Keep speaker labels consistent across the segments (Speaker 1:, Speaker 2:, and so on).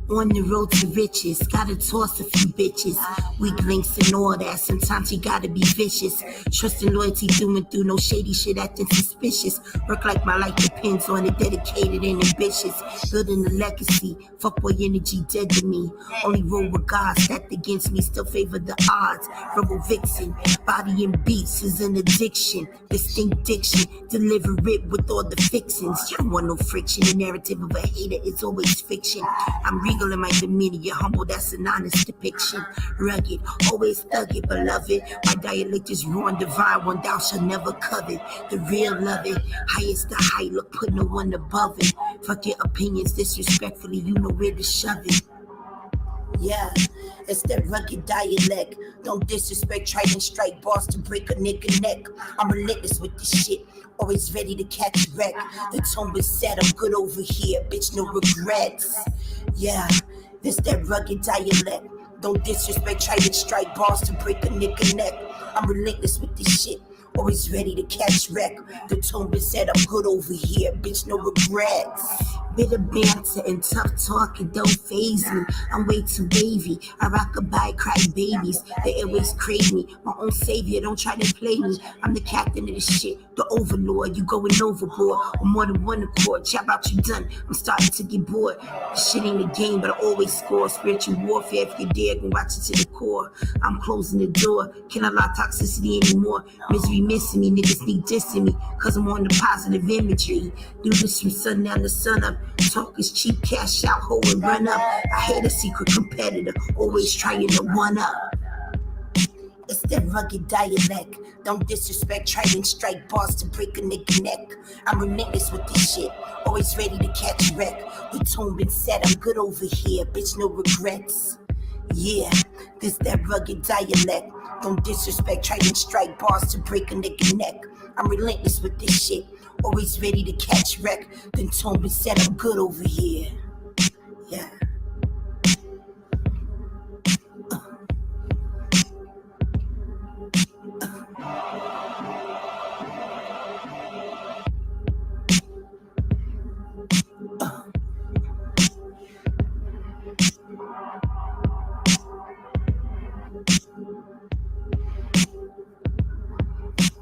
Speaker 1: On the road to riches, gotta toss a few bitches. Weak links and all that, sometimes you gotta be vicious. Trust and loyalty through and through, no shady shit acting suspicious. Work like my life depends on it, dedicated and ambitious. Building a legacy, fuckboy energy dead to me. Only roll with God, stacked against me, still favor the odds. Rebel vixen, body and beats is an addiction. Distinct diction, deliver it with all the fixings. You don't want no friction, the narrative of a hater is always fiction. I'm regal in my demeanor, you're humble, that's an honest depiction. Rugged, always thugged, beloved. My dialect is raw and divine, one thou shall never covet. The real love it, highest the height, look, put no one above it. Fuck your opinions, disrespectfully, you know where to shove it. Yeah, it's that rugged dialect. Don't disrespect, try and strike bars to break a nigga neck. I'm relentless with this shit, always ready to catch a wreck. The tone been set, I'm good over here, bitch, no regrets. Yeah, this that rugged dialect. Don't disrespect, try and strike bars to break a nigga neck. I'm relentless with this shit, always ready to catch wreck. The tone been set, I'm good over here, bitch, no regrets. Bitter banter and tough talk, it don't faze me. I'm way too wavy, I rock-a-bye, cry babies. They always crave me, my own savior, don't try to play me. I'm the captain of this shit, the overlord. You going overboard, on more than one accord. Chop out, you done, I'm starting to get bored. Shit ain't a game, but I always score. Spiritual warfare, if you dare, go watch it to the core. I'm closing the door, can't allow toxicity anymore. Misery missing me, niggas need dissing me, cause I'm on the positive imagery. Do this from sundown to sun up. Talk is cheap, cash out, hoe and run up. I hate a secret competitor, always trying to one up. It's that rugged dialect. Don't disrespect, try and strike bars to break a nigga neck. I'm relentless with this shit, always ready to catch a wreck. The tone been set, I'm good over here, bitch, no regrets. Yeah, this that rugged dialect. Don't disrespect, try and strike bars to break a nigga neck. I'm relentless with this shit, always ready to catch wreck. The tone been set, I'm good over here. Yeah.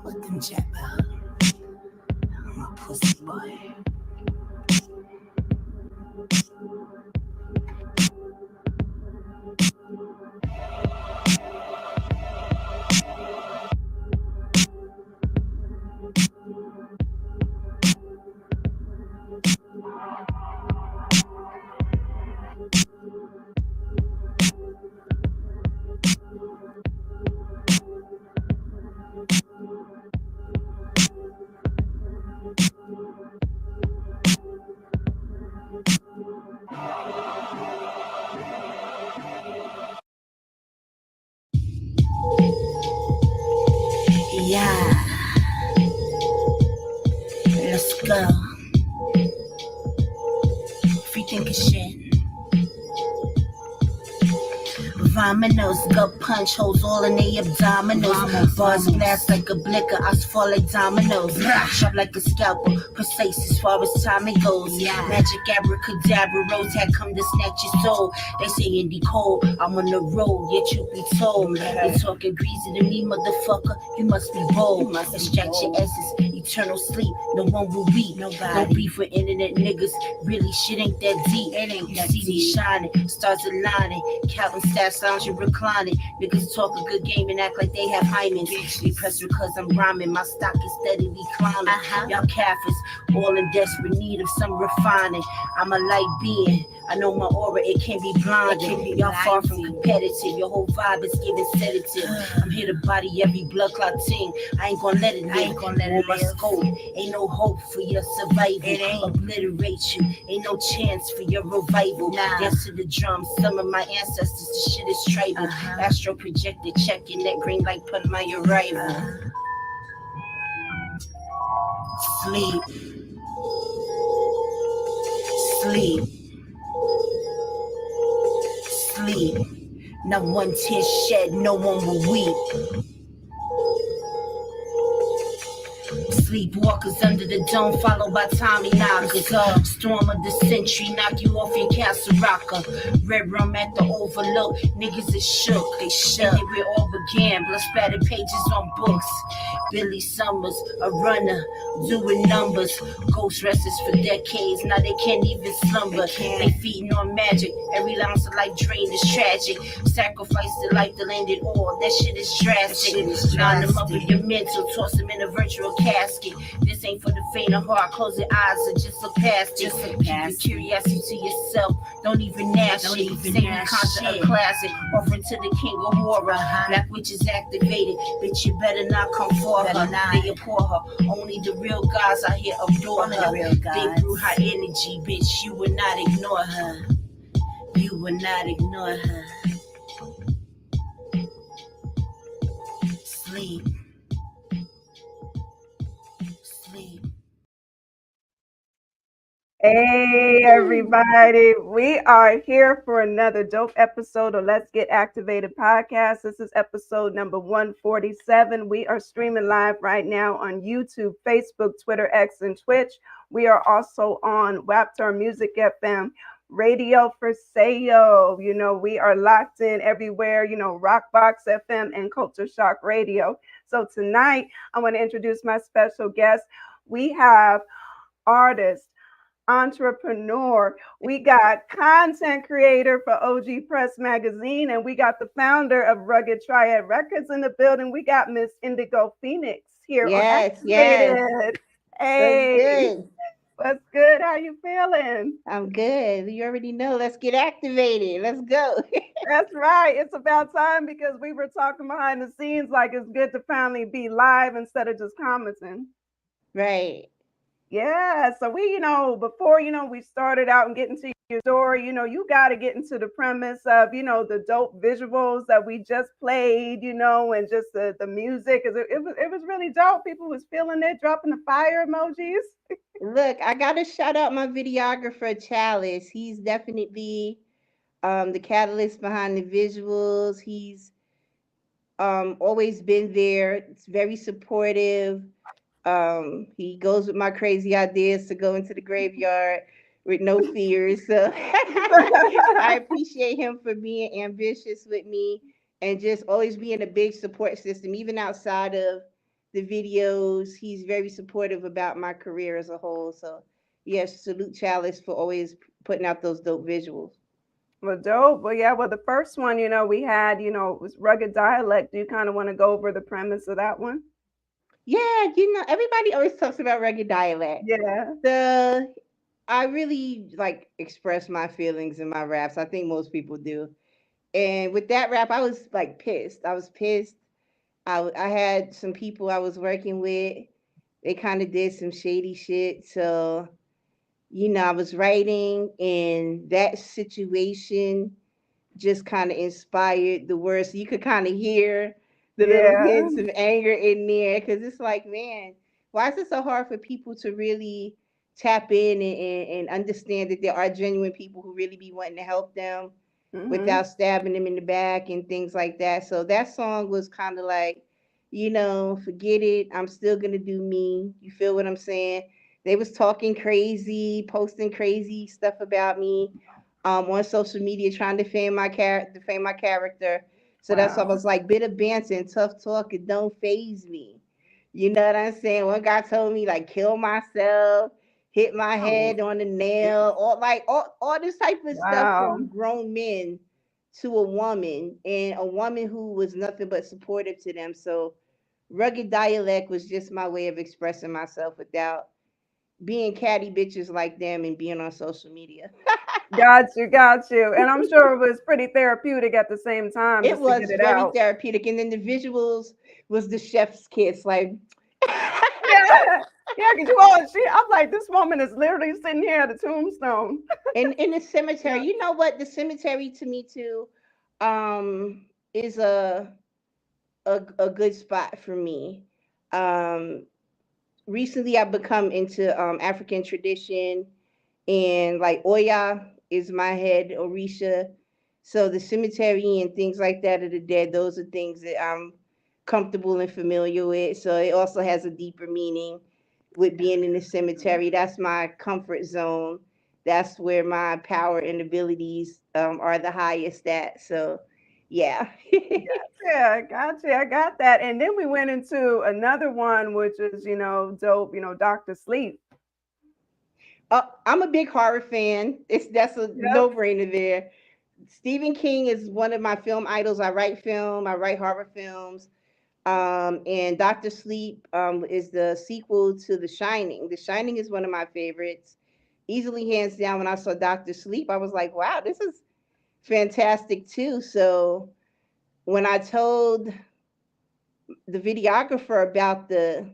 Speaker 1: What them chat about? I'm a pussy boy. Yeah, let's go. Free thinking shit. Vominos, gut punch holes all in they abdominals. Bars blast like a blicker, I fall like dominoes. Sharp like a scalpel, precise as far as time it goes. Magic abracadabra, rose had come to snatch your soul. They say INDIGO, I'm on the road, yet you be told. They talking greasy to me, motherfucker, you must be bold. Extract your essence, eternal sleep, no one will weep. No beef with internet niggas, really shit ain't that deep. You see me shining, stars aligning, counting stats, lounging, reclining. Niggas talk a good game and act like they have hymens. Be pressed because I'm rhyming, my stock is steadily climbing. Y'all Kafirs, all in desperate need of some refining. I'm a light being, I know my aura, it can be blinding. Y'all far from competitive, your whole vibe is giving sedative. I'm here to body every blood clot ting. I ain't gonna let it live. On my scope, ain't no hope for your survival. Obliterate you, ain't no chance for your revival. Yes to the drums, some of my ancestors, the shit is tribal. Astro projected, checking that green light put my arrival. Sleep. Sleep. Sleep. Not one tear shed, no one will weep. Sleep. Sleepwalkers under the dome, followed by Tommy knockers. Storm of the century, knock you off your castle rocker. Red rum at the overlook, niggas is shook. They shook. And where it all began, blood splattered pages on books. Billy Summers, a runner, doing numbers. Ghost wrestlers for decades, now they can't even slumber. They feeding on magic, every ounce of life drained is tragic. Sacrifice the life that landed all, that shit is drastic. Line them up in your mental, toss them in a virtual casket. This ain't for the faint of heart, close your eyes and just look past it. Keep your curiosity to yourself, don't even gnash it. Save your content a classic, offering to the king of horror. Black witches activated, bitch you better not come for her. They abhor her, only the real guys out here adore her. They brew high energy, bitch, you will not ignore her. You will not ignore her. Sleep. Sleep.
Speaker 2: Hey everybody, we are here for another dope episode of Let's Get Activated podcast. This is episode number 147. We are streaming live right now on YouTube, Facebook, Twitter, X, and Twitch. We are also on Waptor Music FM, Radio for Sale. You know, we are locked in everywhere, you know, Rockbox FM and Culture Shock Radio. So tonight, I want to introduce my special guest. We have artist, entrepreneur, we got content creator for OG Press Magazine, and we got the founder of Rugged Triad Records in the building. We got Miss Indigo Phoenix here.
Speaker 3: Yes.
Speaker 2: Hey, what's good? How you feeling?
Speaker 3: I'm good. You already know. Let's get activated. Let's go.
Speaker 2: That's right. It's about time, because we were talking behind the scenes like it's good to finally be live instead of just commenting.
Speaker 3: Right.
Speaker 2: Yeah, so we, before, we started out and get into your story, you got to get into the premise of, the dope visuals that we just played, and just the music. It was really dope. People was feeling it, dropping the fire emojis.
Speaker 3: Look, I got to shout out my videographer, Chalice. He's definitely the catalyst behind the visuals. He's always been there. It's very supportive. He goes with my crazy ideas to go into the graveyard with no fears. So I appreciate him for being ambitious with me and just always being a big support system, even outside of the videos. He's very supportive about my career as a whole. So yes, salute Chalice for always putting out those dope visuals.
Speaker 2: Well, dope. Well, yeah. Well, the first one, we had, it was Rugged Dialect. Do you kind of want to go over the premise of that one?
Speaker 3: Yeah, everybody always talks about Rugged Dialect.
Speaker 2: Yeah.
Speaker 3: I really express my feelings in my raps. I think most people do. And with that rap, I was pissed. I was pissed. I had some people I was working with. They kind of did some shady shit. So, I was writing, and that situation just kind of inspired the words. So you could kind of hear the little hints of anger in there, because it's like, man, why is it so hard for people to really tap in and understand that there are genuine people who really be wanting to help them without stabbing them in the back and things like that. So that song was kind of like, forget it. I'm still going to do me. You feel what I'm saying? They was talking crazy, posting crazy stuff about me on social media, trying to defame my character. So that's almost like bit of banter and tough talk. It don't faze me. You know what I'm saying? One guy told me kill myself, hit my head on the nail, all this type of stuff from grown men to a woman, and a woman who was nothing but supportive to them. So Rugged Dialect was just my way of expressing myself without being catty bitches like them and being on social media.
Speaker 2: Got you. And I'm sure it was pretty therapeutic at the same time.
Speaker 3: It was very therapeutic. And then the visuals was the chef's kiss.
Speaker 2: Yeah, because I'm like, this woman is literally sitting here at a tombstone.
Speaker 3: in the cemetery. You know what? The cemetery to me too is a good spot for me. Recently I've become into African tradition, and Oya is my head, Orisha. So the cemetery and things like that of the dead, those are things that I'm comfortable and familiar with. So it also has a deeper meaning. with being in the cemetery. That's my comfort zone. That's where my power and abilities are the highest at. So, yeah.
Speaker 2: Yeah, gotcha. I got that. And then we went into another one, which is, dope, Dr. Sleep.
Speaker 3: I'm a big horror fan. That's a
Speaker 2: Yep.
Speaker 3: no-brainer there. Stephen King is one of my film idols. I write film. I write horror films. And Doctor Sleep is the sequel to The Shining. The Shining is one of my favorites. Easily hands down. When I saw Doctor Sleep, I was like, wow, this is fantastic too. So when I told the videographer about the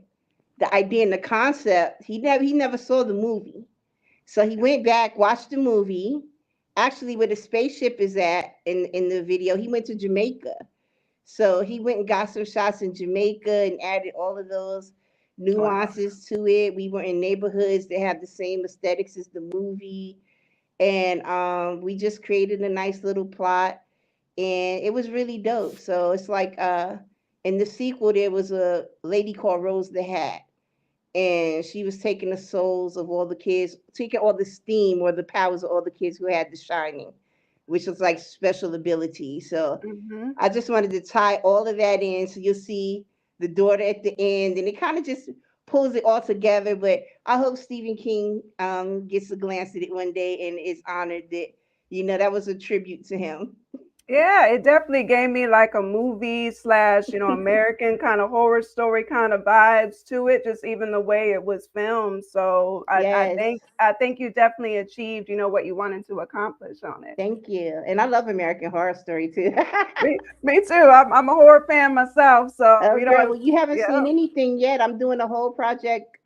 Speaker 3: idea and the concept, he never saw the movie. So he went back, watched the movie. Actually, where the spaceship is at in the video, he went to Jamaica. So he went and got some shots in Jamaica and added all of those
Speaker 2: Wow.
Speaker 3: nuances to it. We were in neighborhoods that have the same aesthetics as the movie. And we just created a nice little plot. And it was really dope. So it's like in the sequel, there was a lady called Rose the Hat. And she was taking the souls of all the kids, taking all the steam or the powers of all the kids who had the shining, which was like special ability. So
Speaker 2: Mm-hmm.
Speaker 3: I just wanted to tie all of that in so you'll see the daughter at the end, and it kind of just pulls it all together. But I hope Stephen King gets a glance at it one day and is honored that that was a tribute to him.
Speaker 2: Yeah, it definitely gave me like a movie slash, American kind of horror story kind of vibes to it, just even the way it was filmed. So
Speaker 3: Yes,
Speaker 2: I think you definitely achieved, what you wanted to accomplish on it.
Speaker 3: thank you. And I love American Horror Story too.
Speaker 2: Me too. I'm a horror fan myself, so
Speaker 3: Okay, well, you haven't
Speaker 2: yeah.
Speaker 3: seen anything yet. I'm doing a whole project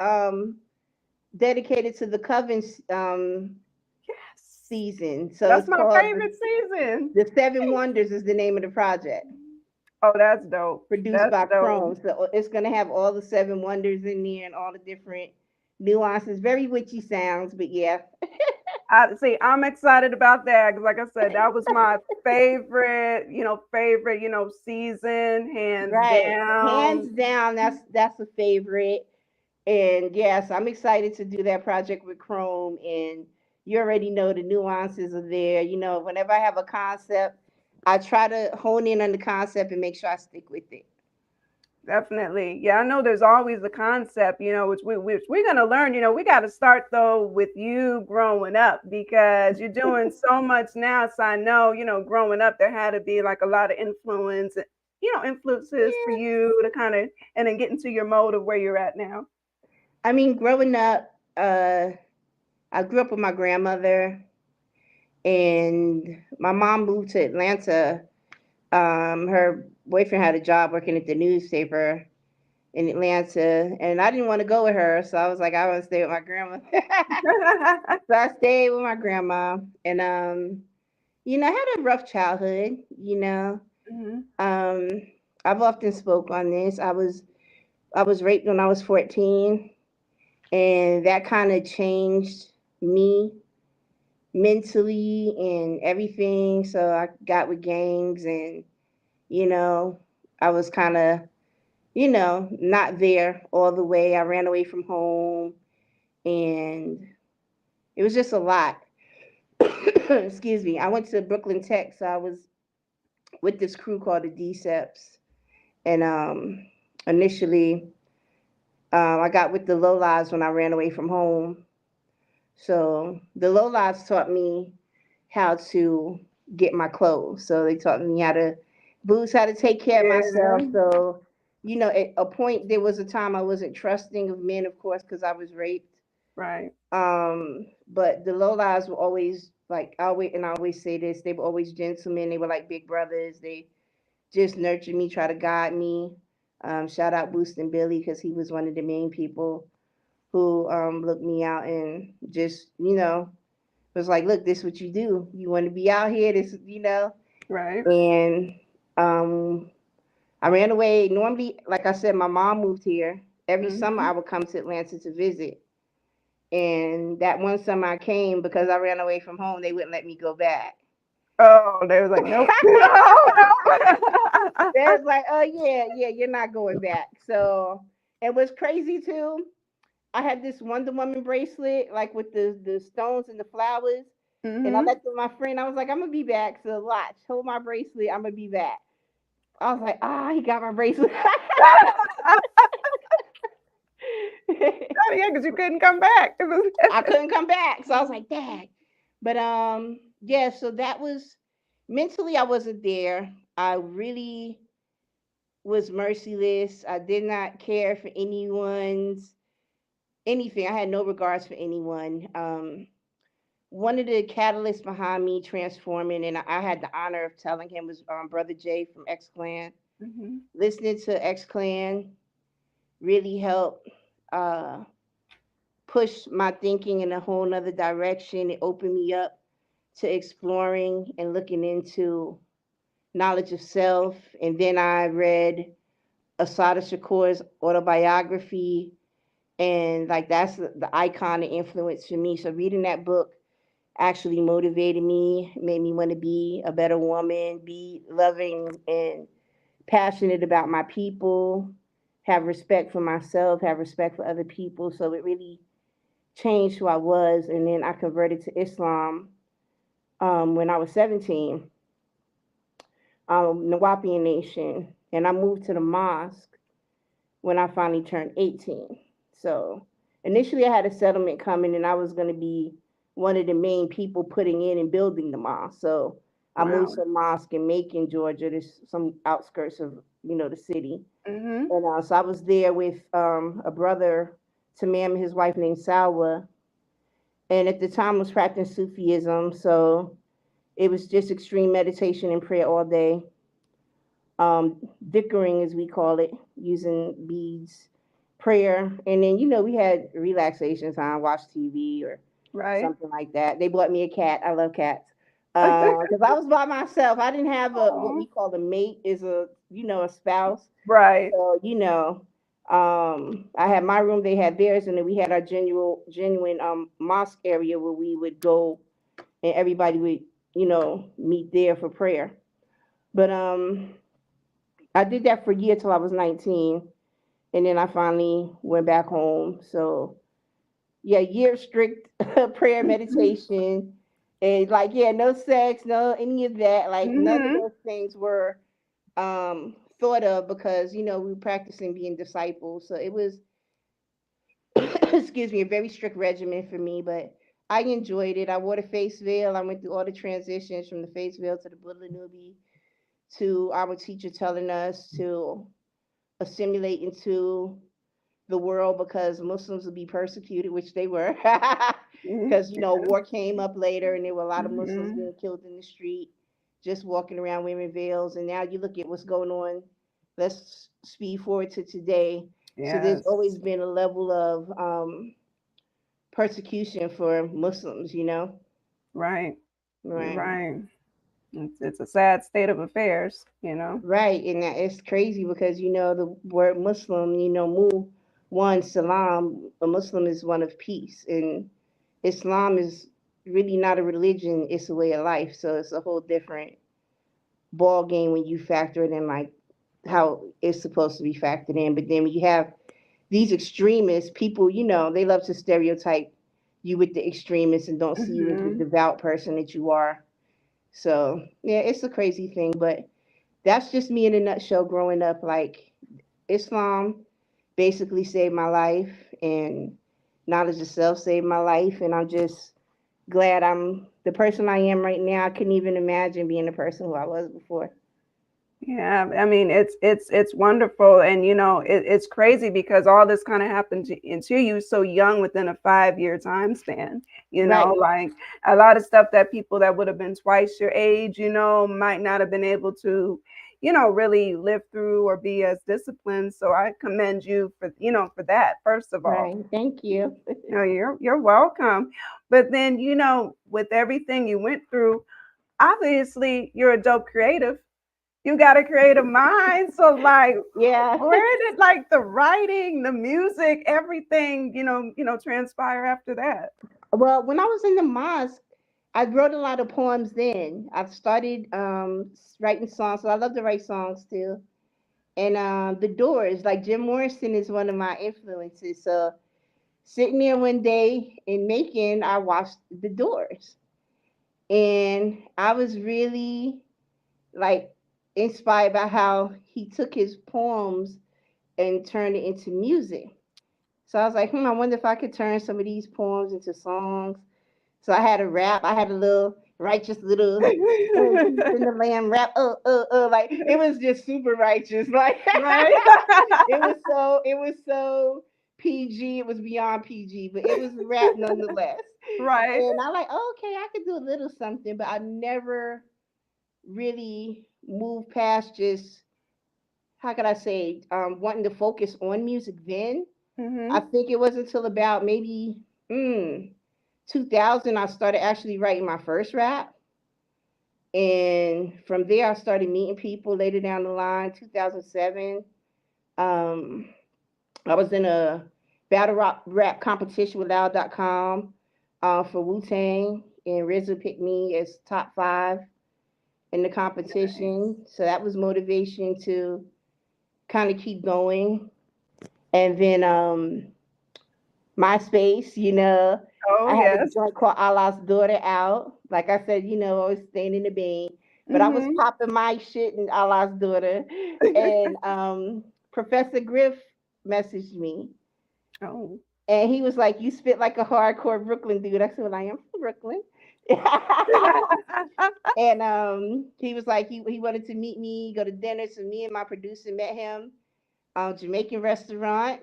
Speaker 3: dedicated to the Coven
Speaker 2: Yes.
Speaker 3: season. So
Speaker 2: That's
Speaker 3: it's
Speaker 2: my
Speaker 3: called
Speaker 2: favorite season.
Speaker 3: the Seven Wonders is the name of the project,
Speaker 2: Oh, that's dope.
Speaker 3: produced
Speaker 2: That's
Speaker 3: by
Speaker 2: dope.
Speaker 3: Chrome. So it's gonna have all the seven wonders in there and all the different nuances. Very witchy sounds, but yeah.
Speaker 2: I see. I'm excited about that because, like I said, that was my favorite, season, hands
Speaker 3: Right.
Speaker 2: down.
Speaker 3: Hands down, that's a favorite. And yes, I'm excited to do that project with Chrome. And you already know the nuances are there. Whenever I have a concept, I try to hone in on the concept and make sure I stick with it.
Speaker 2: Definitely. Yeah, I know there's always a concept, which we're gonna learn. We got to start though with you growing up because you're doing so much now. So I know, growing up there had to be like a lot of influences for
Speaker 3: Yeah.
Speaker 2: you to kind of and then get into your mode of where you're at now.
Speaker 3: I mean, growing up, I grew up with my grandmother, and my mom moved to Atlanta. Her boyfriend had a job working at the newspaper in Atlanta, and I didn't want to go with her, so I was like, I want to stay with my grandma. So I stayed with my grandma, and I had a rough childhood.
Speaker 2: Mhm.
Speaker 3: Um, I've often spoke on this. I was raped when I was 14, and that kind of changed me mentally and everything. So I got with gangs, and you know, I was kind of not there all the way. I ran away from home, and it was just a lot. Excuse me. I went to Brooklyn Tech, so I was with this crew called the Deceps, and initially I got with the low lives when I ran away from home. So the low lives taught me how to get my clothes. So they taught me how to take care of myself.
Speaker 2: Yeah.
Speaker 3: So at a point there was a time I wasn't trusting of men, of course, because I was raped.
Speaker 2: Right.
Speaker 3: But the low lives were always like I always say this, they were always gentlemen. They were like big brothers. They just nurtured me, try to guide me. Shout out Boostin' Billy because he was one of the main people who looked me out and just was like, look, this is what you do. You want to be out here,
Speaker 2: Right.
Speaker 3: and um, I ran away. Normally, like I said, my mom moved here. Every summer
Speaker 2: Mhm.
Speaker 3: I would come to Atlanta to visit. And that one summer I came because I ran away from home, they wouldn't let me go back.
Speaker 2: Oh, they was like, nope. No,
Speaker 3: They was like, oh yeah, yeah, you're not going back. So, and what's crazy too, I had this Wonder Woman bracelet, like with the stones and the flowers. And I
Speaker 2: Mm-hmm.
Speaker 3: let my friend, I was like, I'm gonna be back. So watch, hold my bracelet, I'm gonna be back. I was like, he got my bracelet.
Speaker 2: Oh, yeah, because you couldn't come back. It was
Speaker 3: I couldn't come back. So I was like, dang. But yeah, so that was mentally I wasn't there. I really was merciless. I did not care for anyone's anything. I had no regards for anyone. One of the catalysts behind me transforming, and I had the honor of telling him, was Brother Jay from X Clan.
Speaker 2: mm-hmm.
Speaker 3: Listening to X Clan really helped uh, push my thinking in a whole nother direction. It opened me up to exploring and looking into knowledge of self. And then I read Asada Shakur's autobiography, and like that's the icon and influence for me. So reading that book actually motivated me, made me want to be a better woman, be loving and passionate about my people, have respect for myself, have respect for other people. So it really changed who I was. And then I converted to Islam when I was 17, Nawapian Nation. And I moved to the mosque when I finally turned 18. So initially I had a settlement coming and I was going to be one of the main people putting in and building the mosque. So I moved
Speaker 2: Wow.
Speaker 3: to a mosque in Macon, Georgia. There's some outskirts of, the city.
Speaker 2: Mm-hmm.
Speaker 3: And so I was there with a brother, Tamam, and his wife named Salwa. And at the time I was practicing Sufism. So it was just extreme meditation and prayer all day. Dickering, as we call it, using beads, prayer, and then we had relaxation time, watch TV or
Speaker 2: Right.
Speaker 3: something like that. They bought me a cat. I love cats because I was by myself. I didn't have a what
Speaker 2: Oh,
Speaker 3: we call a mate, is a spouse.
Speaker 2: right.
Speaker 3: So I had my room, they had theirs, and then we had our genuine mosque area where we would go and everybody would meet there for prayer. But I did that for a year till I was 19, and then I finally went back home. So yeah, year of strict prayer, meditation, and like no sex, no any of that. Like none of
Speaker 2: Mm-hmm.
Speaker 3: those things were thought of because we were practicing being disciples. So it was, excuse me, a very strict regimen for me, but I enjoyed it. I wore the face veil. I went through all the transitions from the face veil to the Buddha Nubi to our teacher telling us to assimilate into the world because Muslims would be persecuted, which they were, because war came up later, and there were a lot of Muslims
Speaker 2: Mm-hmm.
Speaker 3: being killed in the street, just walking around wearing veils. And now you look at what's going on. Let's speed forward to today. So there's always
Speaker 2: Yes.
Speaker 3: been a level of persecution for Muslims,
Speaker 2: Right. You're
Speaker 3: right?
Speaker 2: right. It's a sad state of affairs.
Speaker 3: Right, and it's crazy because the word Muslim, mu one salam, a Muslim is one of peace, and Islam is really not a religion; it's a way of life. So it's a whole different ball game when you factor it in, like how it's supposed to be factored in. But then when you have these extremists, people, they love to stereotype you with the extremists and don't see you as the
Speaker 2: Mm-hmm.
Speaker 3: devout person that you are. So yeah, it's a crazy thing, but that's just me in a nutshell growing up. Like Islam basically saved my life, and knowledge of self saved my life. And I'm just glad I'm the person I am right now. I couldn't even imagine being the person who I was before.
Speaker 2: Yeah, I mean it's wonderful, and it's crazy because all this kind of happened to you so young within a 5-year time span.
Speaker 3: Right,
Speaker 2: Like a lot of stuff that people that would have been twice your age, might not have been able to, really live through or be as disciplined. So I commend you for that, first of all.
Speaker 3: right. Thank you.
Speaker 2: No, you're welcome. But then, with everything you went through, obviously you're a dope creative. You got a creative mind. So like
Speaker 3: Yeah.
Speaker 2: where did like the writing, the music, everything, transpire after that?
Speaker 3: Well, when I was in the mosque, I wrote a lot of poems then. I've started writing songs, so I love to write songs too. And the Doors, like Jim Morrison is one of my influences. So sitting there one day in Macon, I watched The Doors. And I was really like inspired by how he took his poems and turned it into music. So I was like, I wonder if I could turn some of these poems into songs. So I had a rap. I had a little righteous little peace in the lamb rap. Like it was just super righteous. Like
Speaker 2: Right.
Speaker 3: it was so PG. It was beyond PG, but it was rap nonetheless.
Speaker 2: Right.
Speaker 3: And I like, oh, okay, I could do a little something, but I never really moved past just how could I say wanting to focus on music then. I
Speaker 2: Mm-hmm.
Speaker 3: think it wasn't until about maybe 2000 I started actually writing my first rap. And from there, I started meeting people later down the line. 2007, um, I was in a battle rap competition with Loud.com for Wu Tang, and RZA picked me as top 5 in the competition.
Speaker 2: Nice.
Speaker 3: So that was motivation to kind of keep going. And then MySpace,
Speaker 2: Oh,
Speaker 3: I had a
Speaker 2: yes.
Speaker 3: joint called Allah's Daughter out. Like I said, always staying in the vein. But I was
Speaker 2: Mm-hmm.
Speaker 3: popping my shit in Allah's Daughter. And Professor Griff messaged me.
Speaker 2: Oh.
Speaker 3: And he was like, "You spit like a hardcore Brooklyn dude." I said, "Well, I am from Brooklyn." And he was like, he wanted to meet me, go to dinner. So me and my producer met him Jamaican restaurant.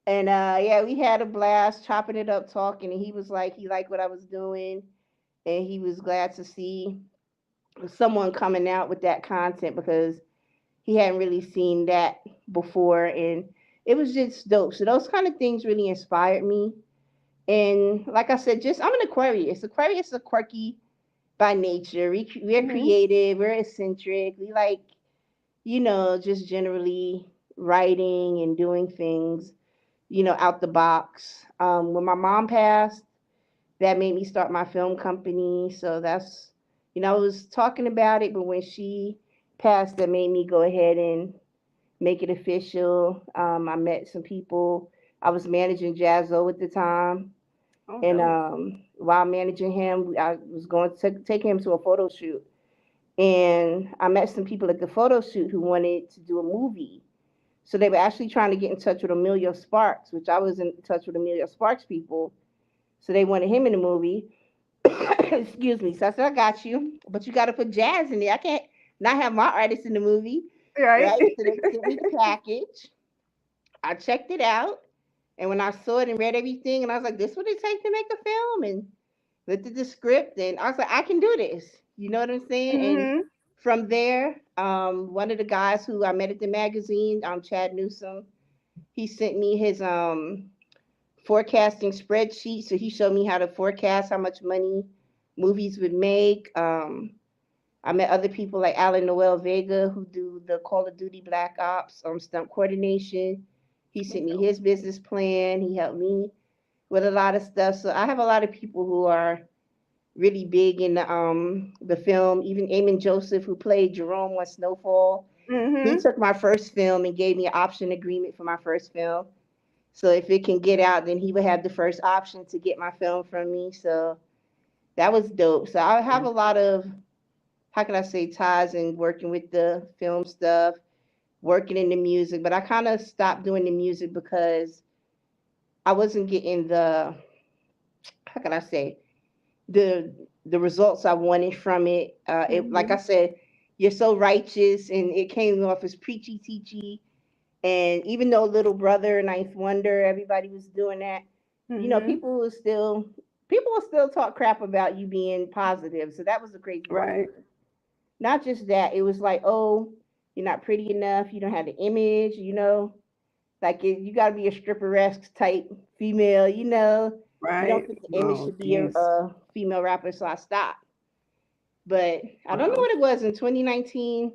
Speaker 3: And yeah, we had a blast chopping it up, talking. And he was like, he liked what I was doing. And he was glad to see someone coming out with that content because he hadn't really seen that before. And it was just dope. So those kind of things really inspired me. And like I said, just I'm an Aquarius. Aquarius are quirky by nature. We're
Speaker 2: Mm-hmm.
Speaker 3: creative. We're eccentric. We like, just generally writing and doing things out the box. When my mom passed, that made me start my film company. So that's, I was talking about it, but when she passed, that made me go ahead and make it official. I met some people. I was managing Jazzo at the time.
Speaker 2: Oh,
Speaker 3: And
Speaker 2: dope.
Speaker 3: while managing him, I was going to take him to a photo shoot. And I met some people at the photo shoot who wanted to do a movie. So they were actually trying to get in touch with Emilio Sparks, which I was in touch with Emilio Sparks people. So they wanted him in the movie. Excuse me. So I said, I got you, but you got to put jazz in there. I can't not have my artist in the movie,
Speaker 2: Right.
Speaker 3: right? So they sent me the package. I checked it out. And when I saw it and read everything, and I was like, this is what it takes to make a film. And looked at the script, and I was like, I can do this. You know what I'm saying? And
Speaker 2: Mm-hmm.
Speaker 3: from there, one of the guys who I met at the magazine, Chad Newsom, he sent me his forecasting spreadsheet. So he showed me how to forecast how much money movies would make. I met other people like Alan Noel Vega who do the Call of Duty Black Ops stunt coordination. He sent me his business plan. He helped me with a lot of stuff. So I have a lot of people who are really big in the film. Even Eamon Joseph, who played Jerome on Snowfall, he
Speaker 2: Mm-hmm.
Speaker 3: took my first film and gave me an option agreement for my first film. So if it can get out, then he would have the first option to get my film from me. So that was dope. So I have a lot of, how can I say, ties in working with the film stuff, working in the music. But I kind of stopped doing the music because I wasn't getting the, how can I say, the results I wanted from it. Like I
Speaker 2: Mm-hmm.
Speaker 3: said, you're so righteous, and it came off as preachy, teachy. And even though Little Brother, Ninth Wonder, everybody was doing that,
Speaker 2: Mm-hmm.
Speaker 3: people will still talk crap about you being positive. So that was the crazy part.
Speaker 2: Right.
Speaker 3: Not just that, it was like, oh, you're not pretty enough. You don't have the image. Like you got to be a stripper-esque type female. You don't
Speaker 2: Right.
Speaker 3: think the image
Speaker 2: Oh,
Speaker 3: should be
Speaker 2: geez.
Speaker 3: a female rapper. So I stopped. But I don't know
Speaker 2: Wow.
Speaker 3: what it was in 2019.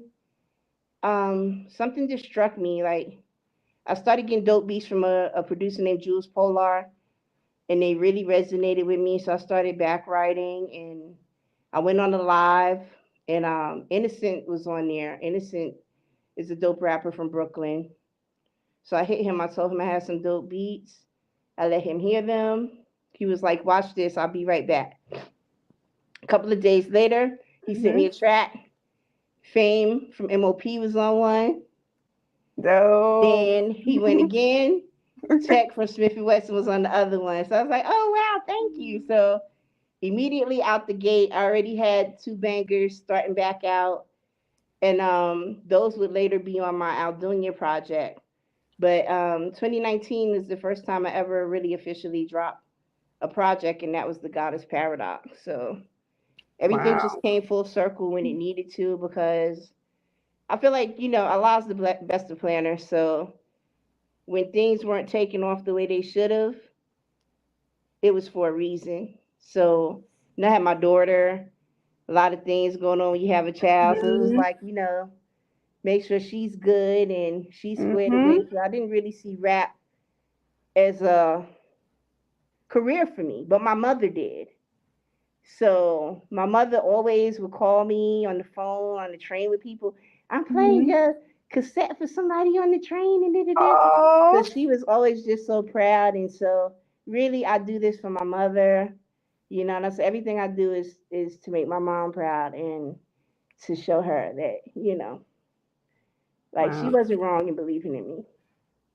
Speaker 3: Something just struck me. Like I started getting dope beats from a producer named Jules Polar, and they really resonated with me. So I started back writing, and I went on a live, and Innocent was on there. Innocent is a dope rapper from Brooklyn. So I hit him. I told him I had some dope beats, I let him hear them. He was like, watch this, I'll be right back. A couple of days later, he sent me a track. Fame from MOP was on one.
Speaker 2: Dope.
Speaker 3: Then he went again. Tech from Smith and Wesson was on the other one. So I was like, oh wow, thank you. So immediately out the gate, I already had 2 bangers starting back out. And those would later be on my Aldunia project. But 2019 is the first time I ever really officially dropped a project, and that was The Goddess Paradox. So everything
Speaker 2: Wow.
Speaker 3: just came full circle when it needed to, because I feel like, Allah's the best of planners. So when things weren't taken off the way they should have, it was for a reason. So I had my daughter, a lot of things going on when you have a child. So it was
Speaker 2: Mm-hmm.
Speaker 3: like, make sure she's good and she's squared
Speaker 2: Mm-hmm.
Speaker 3: away. So I didn't really see rap as a career for me, but my mother did. So my mother always would call me on the phone, on the train with people. I'm playing
Speaker 2: Mm-hmm.
Speaker 3: a cassette for somebody on the train and da. So
Speaker 2: Oh,
Speaker 3: she was always just so proud. And so really I do this for my mother. And that's everything I do is to make my mom proud and to show her that, like she
Speaker 2: wow.
Speaker 3: wasn't wrong in believing in me.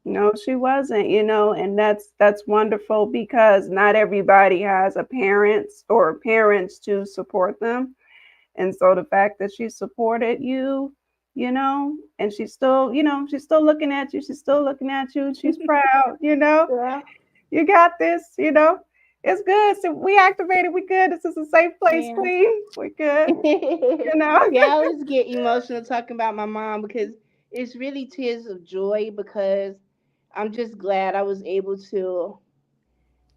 Speaker 2: No, she wasn't, and that's wonderful because not everybody has a parents or parents to support them. And so the fact that she supported you, and she's still looking at you, she's still looking at you, she's proud,
Speaker 3: Yeah.
Speaker 2: you got this. It's good. So we activated, we good. This is a safe place,
Speaker 3: Yeah.
Speaker 2: Queen. We good, you know.
Speaker 3: Yeah, I always get emotional talking about my mom because it's really tears of joy, because I'm just glad I was able to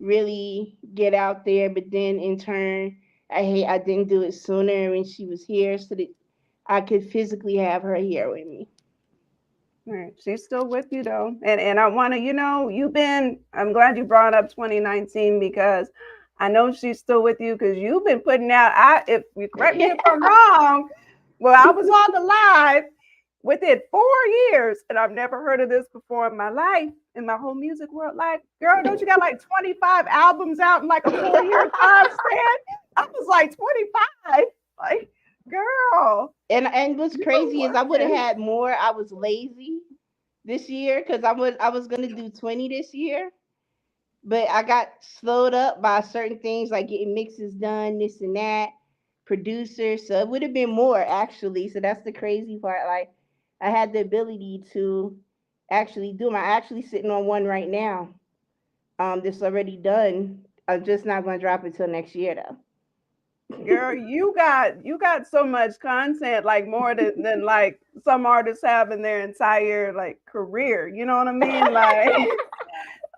Speaker 3: really get out there. But then in turn, I didn't do it sooner when she was here so that I could physically have her here with me.
Speaker 2: Right. She's still with you though. And I want to, I'm glad you brought up 2019 because I know she's still with you because you've been putting out, if you correct me if I'm wrong, well, I was on the live within 4 years and I've never heard of this before in my life, in my whole music world. Like, girl, don't you got like 25 albums out in like a 4 year time span? I was like 25. Like, girl,
Speaker 3: And what's
Speaker 2: you were
Speaker 3: crazy is I would have
Speaker 2: working.
Speaker 3: had more. I was lazy this year because I was gonna do 20 this year, but I got slowed up by certain things like getting mixes done, this and that, producers. So it would have been more actually. So that's the crazy part. Like I had the ability to actually do them. I'm actually sitting on one right now. That's already done. I'm just not gonna drop it till next year though.
Speaker 2: Girl, you got so much content, like more than like some artists have in their entire like career. You know what I mean? Like,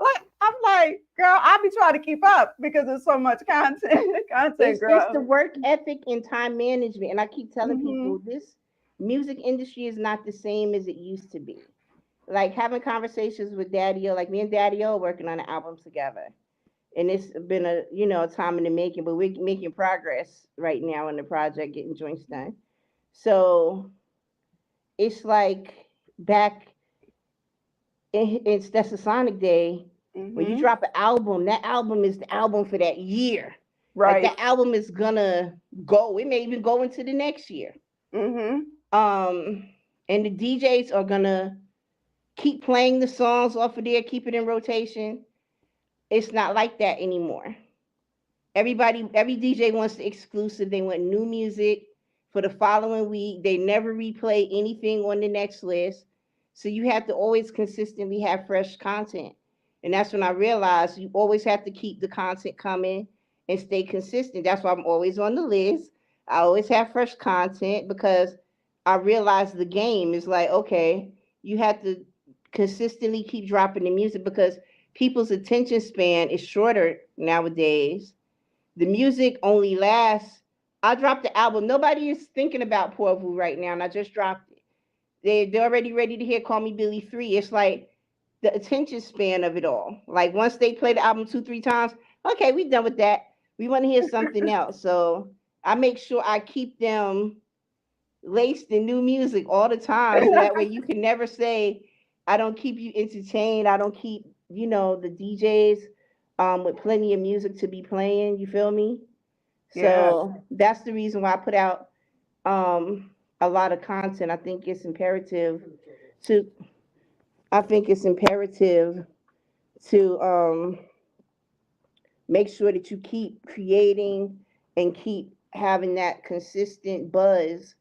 Speaker 2: like I'm like, girl, I be trying to keep up because there's so much content, content,
Speaker 3: It's the
Speaker 2: girl.
Speaker 3: work ethic and time management. And I keep telling
Speaker 2: Hmm.
Speaker 3: people this music industry is not the same as it used to be. Like having conversations with Daddy O, like me and Daddy O working on an album together. And it's been a time in the making, but we're making progress right now in the project, getting joints done. So it's like back in Sonic Day, when you
Speaker 2: Hmm.
Speaker 3: drop an album, that album is the album for that year. Like
Speaker 2: Right.
Speaker 3: that album is gonna go. It may even go into the next year.
Speaker 2: Hmm.
Speaker 3: Um, and the DJs are gonna keep playing the songs off of there, keep it in rotation. It's not like that anymore. Every DJ wants the exclusive. They want new music for the following week. They never replay anything on the next list. So you have to always consistently have fresh content. And that's when I realized you always have to keep the content coming and stay consistent. That's why I'm always on the list. I always have fresh content because I realized the game is like, okay, you have to consistently keep dropping the music because people's attention span is shorter nowadays. The music only lasts. I dropped the album. Nobody is thinking about Porvu right now, and I just dropped it. They're already ready to hear Call Me Billy 3. It's like the attention span of it all. Like once they play the album 2, 3 times, okay, we done with that. We want to hear something else. So I make sure I keep them laced in new music all the time. So that way you can never say, I don't keep you entertained. I don't keep the DJs with plenty of music to be playing. You feel me?
Speaker 2: Yeah.
Speaker 3: So that's the reason why I put out um, a lot of content. To I think it's imperative to make sure that you keep creating and keep having that consistent buzz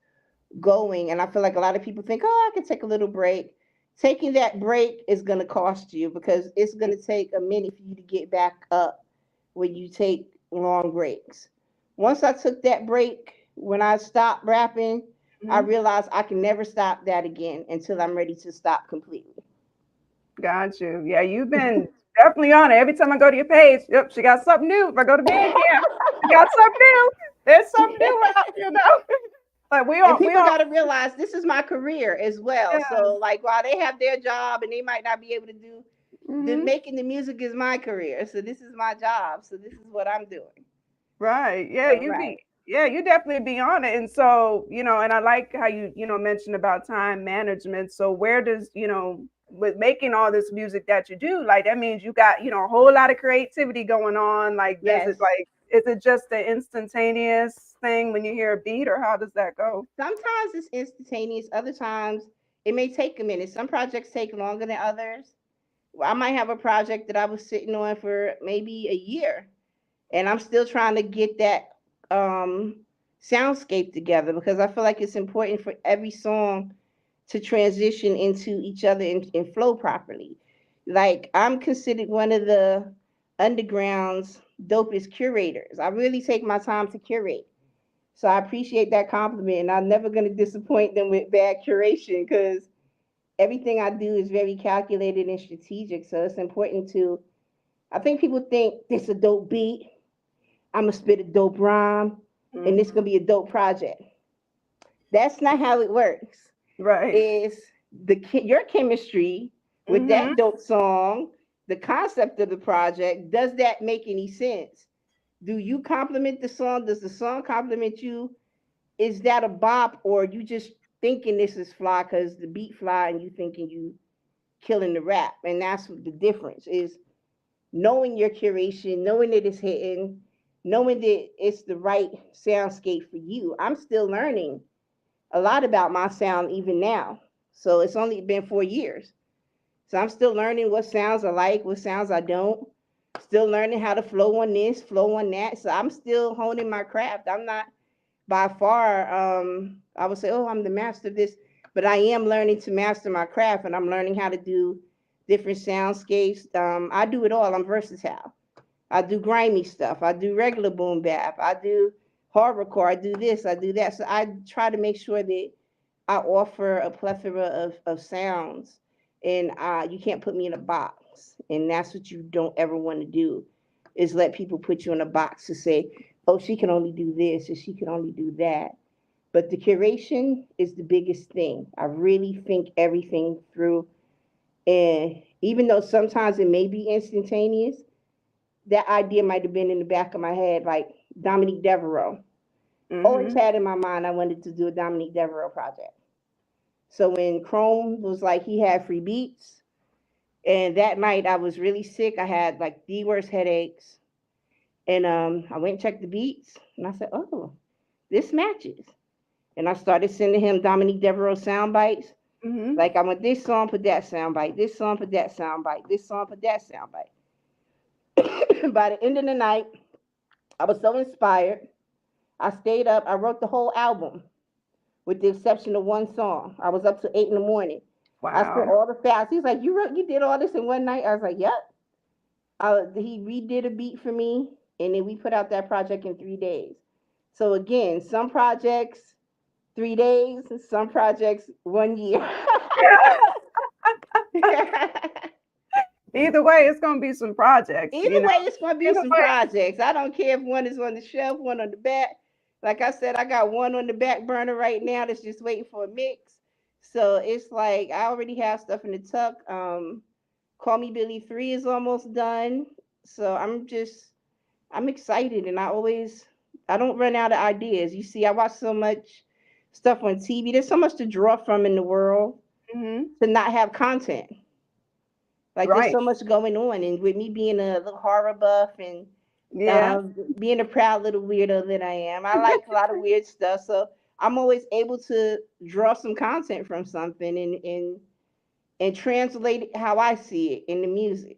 Speaker 3: going. And I feel like a lot of people think, oh, I can take a little break. Taking that break is going to cost you because it's going to take a minute for you to get back up when you take long breaks. Once I took that break, when I stopped rapping, I
Speaker 2: Mhm.
Speaker 3: realized I can never stop that again until I'm ready to stop completely.
Speaker 2: Got you. Yeah, you've been definitely on it. Every time I go to your page, yep, she got something new. If I go to band camp, she got something new. There's something new out, Like
Speaker 3: And
Speaker 2: we
Speaker 3: people
Speaker 2: all
Speaker 3: got to realize this is my career as well.
Speaker 2: yeah.
Speaker 3: So, like, while they have their job and they might not be able to do the
Speaker 2: Hmm.
Speaker 3: making the music is my career. So this is my job. So this is what I'm doing.
Speaker 2: Right. Yeah,
Speaker 3: So
Speaker 2: you be
Speaker 3: right.
Speaker 2: yeah, you definitely be on it. And so, and I like how you mentioned about time management. So where does, with making all this music that you do, like that means you got, a whole lot of creativity going on. Like does it
Speaker 3: Yes.
Speaker 2: like is it just an instantaneous thing when you hear a beat, or how does that go?
Speaker 3: Sometimes it's instantaneous. Other times it may take a minute. Some projects take longer than others. I might have a project that I was sitting on for maybe a year, and I'm still trying to get that um, soundscape together because I feel like it's important for every song to transition into each other and flow properly. Like I'm considered one of the underground's dopest curators. I really take my time to curate. So I appreciate that compliment, and I'm never going to disappoint them with bad curation because everything I do is very calculated and strategic. So it's important to. I think people think this a dope beat. I'm gonna spit a dope rhyme, and
Speaker 2: Mm,
Speaker 3: this gonna be a dope project. That's not how it works.
Speaker 2: right.
Speaker 3: Is your chemistry with
Speaker 2: Mm-hmm.
Speaker 3: that dope song, the concept of the project, does that make any sense? Do you compliment the song? Does the song compliment you? Is that a bop, or you just thinking this is fly because the beat fly and you thinking you killing the rap? And that's what the difference is, knowing your curation, knowing that it's hitting, knowing that it's the right soundscape for you. I'm still learning a lot about my sound even now. So it's only been 4 years. So I'm still learning what sounds I like, what sounds I don't. Still learning how to flow on this, flow on that. So I'm still honing my craft. I'm not by far, I would say, oh, I'm the master of this, but I am learning to master my craft and I'm learning how to do different soundscapes. I do it all. I'm versatile. I do grimy stuff. I do regular boom bap. I do horrorcore. I do this. I do that. So I try to make sure that I offer a plethora of sounds, and you can't put me in a box. And that's what you don't ever want to do, is let people put you in a box to say, oh, she can only do this or she can only do that. But the curation is the biggest thing. I really think everything through. And even though sometimes it may be instantaneous, that idea might have been in the back of my head, like Dominique Devereaux. Always
Speaker 2: Mm-hmm.
Speaker 3: had in my mind I wanted to do a Dominique Devereaux project. So when Chrome was like he had free beats, and that night I was really sick. I had like the worst headaches, and I went and checked the beats, and I said, "Oh, this matches." And I started sending him Dominique Devereaux sound bites.
Speaker 2: Mm-hmm.
Speaker 3: Like I want this song, put that sound bite. This song, put that sound bite. This song, put that sound bite. By the end of the night, I was so inspired. I stayed up. I wrote the whole album, with the exception of one song. I was up to 8 in the morning. I spent
Speaker 2: Wow.
Speaker 3: all the fast. He's like, you did all this in one night. I was like, yep. He redid a beat for me, and then we put out that project in 3 days. So again, some projects 3 days, some projects 1 year.
Speaker 2: Either way, it's gonna be some projects,
Speaker 3: Either way, it's going to be
Speaker 2: Either
Speaker 3: some
Speaker 2: way.
Speaker 3: projects. I don't care if one is on the shelf, one on the back. Like I said, I got one on the back burner right now that's just waiting for a mix. So it's like I already have stuff in the tuck. Call Me Billy 3 is almost done. So I'm excited, and I don't run out of ideas. You see, I watch so much stuff on TV. There's so much to draw from in the world
Speaker 2: Mm-hmm.
Speaker 3: to not have content. Like there's
Speaker 2: Right.
Speaker 3: so much going on, and with me being a little horror buff and
Speaker 2: Yeah.
Speaker 3: being a proud little weirdo that I am, I like a lot of weird stuff. So I'm always able to draw some content from something and translate it how I see it in the music.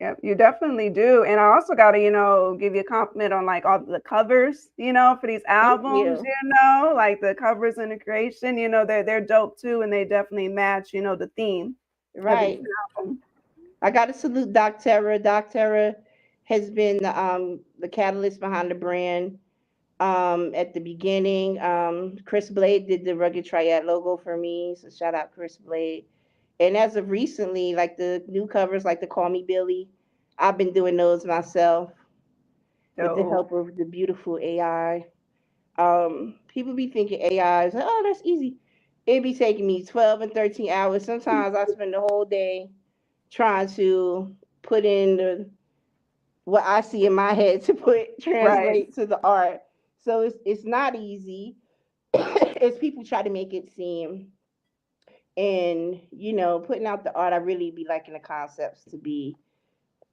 Speaker 2: Yep, you definitely do. And I also got to, give you a compliment on like all the covers, for these
Speaker 3: Thank
Speaker 2: albums,
Speaker 3: you.
Speaker 2: like the covers and the creation, they're dope too, and they definitely match, the theme of each
Speaker 3: Right.
Speaker 2: album.
Speaker 3: I got to salute Doc Terra. Doc Terra has been the catalyst behind the brand. At the beginning, Chris Blade did the Rugged Triad logo for me. So shout out Chris Blade. And as of recently, like the new covers, like the Call Me Billy, I've been doing those myself with the
Speaker 2: So
Speaker 3: help of the beautiful AI. People be thinking AI is like, oh, that's easy. It be taking me 12 and 13 hours. Sometimes I spend the whole day trying to put in what I see in my head to put
Speaker 2: right.
Speaker 3: translate to the art. So it's not easy as people try to make it seem. And putting out the art, I really be liking the concepts to be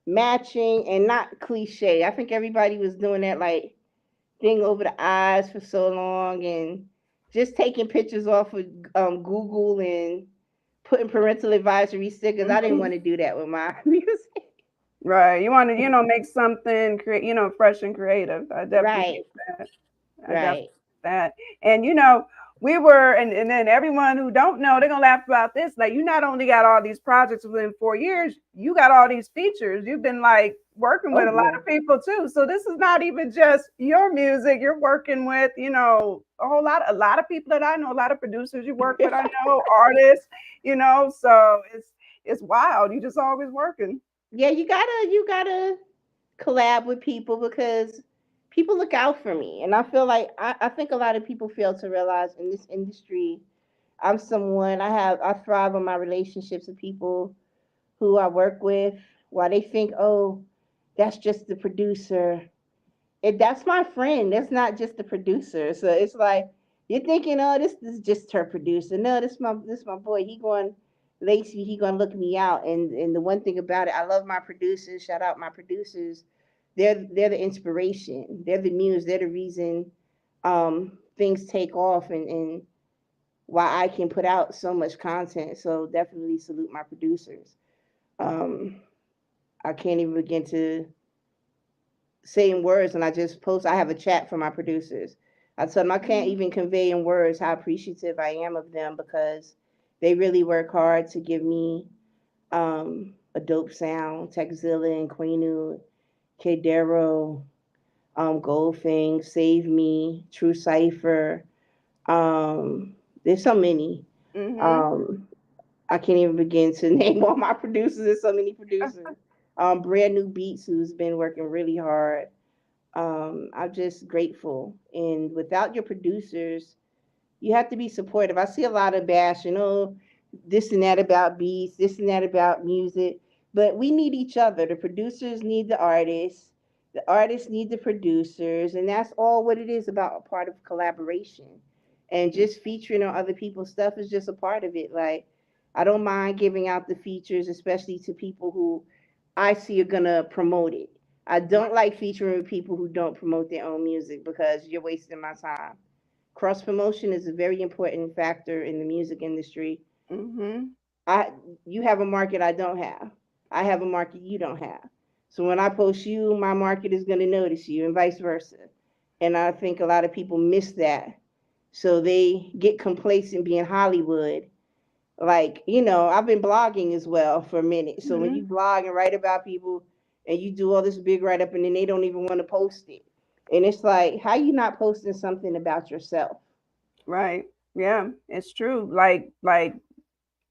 Speaker 3: matching and not cliche. I think everybody was doing that like thing over the eyes for so long and just taking pictures off of Google and putting parental advisory stickers. I didn't want
Speaker 2: Mhm.
Speaker 3: to do that with my music.
Speaker 2: Right. You want to, make something create, fresh and creative. I definitely
Speaker 3: Right,
Speaker 2: get that. I definitely
Speaker 3: right.
Speaker 2: get that. And we were, and then everyone who don't know, they're gonna laugh about this. Like, you not only got all these projects within 4 years, you got all these features. You've been like working with
Speaker 3: Oh
Speaker 2: a lot
Speaker 3: yeah.
Speaker 2: of people too. So this is not even just your music. You're working with, a lot of people that I know, a lot of producers you work with, I know, artists, so it's wild. You just always working.
Speaker 3: Yeah, you gotta collab with people because people look out for me. And I feel like I think a lot of people fail to realize in this industry, I thrive on my relationships with people who I work with, while they think, oh, that's just the producer. That's my friend. That's not just the producer. So it's like you're thinking, oh, this is just her producer. No, this my boy. He going Lacey. He gonna look me out. And the one thing about it, I love my producers. Shout out my producers. They're the inspiration. They're the muse. They're the reason things take off and why I can put out so much content. So definitely salute my producers. Um, I can't even begin to saying words, and I just post. I have a chat for my producers. I told them I can't even convey in words how appreciative I am of them because they really work hard to give me a dope sound. Techzilla and Queenu, Kadero, Goldfing, Save Me, True Cipher. There's so many.
Speaker 2: Mm-hmm.
Speaker 3: Um, I can't even begin to name all my producers. There's so many producers. Brand New Beats, who's been working really hard. I'm just grateful. And without your producers, you have to be supportive. I see a lot of bash, this and that about beats, this and that about music, but we need each other. The producers need the artists need the producers, and that's all what it is about a part of collaboration. And just featuring on other people's stuff is just a part of it. Like, I don't mind giving out the features, especially to people who I see are gonna promote it. I don't like featuring with people who don't promote their own music because you're wasting my time. Cross promotion is a very important factor in the music industry.
Speaker 2: Mm-hmm.
Speaker 3: I You have a market I don't have. I have a market you don't have. So when I post you, my market is going to notice you and vice versa. And I think a lot of people miss that. So they get complacent being Hollywood. Like, I've been blogging as well for a minute. So when you
Speaker 2: Mm-hmm.
Speaker 3: blog and write about people and you do all this big write up and then they don't even want to post it. And it's like, how you not posting something about yourself?
Speaker 2: Right. Yeah, it's true. Like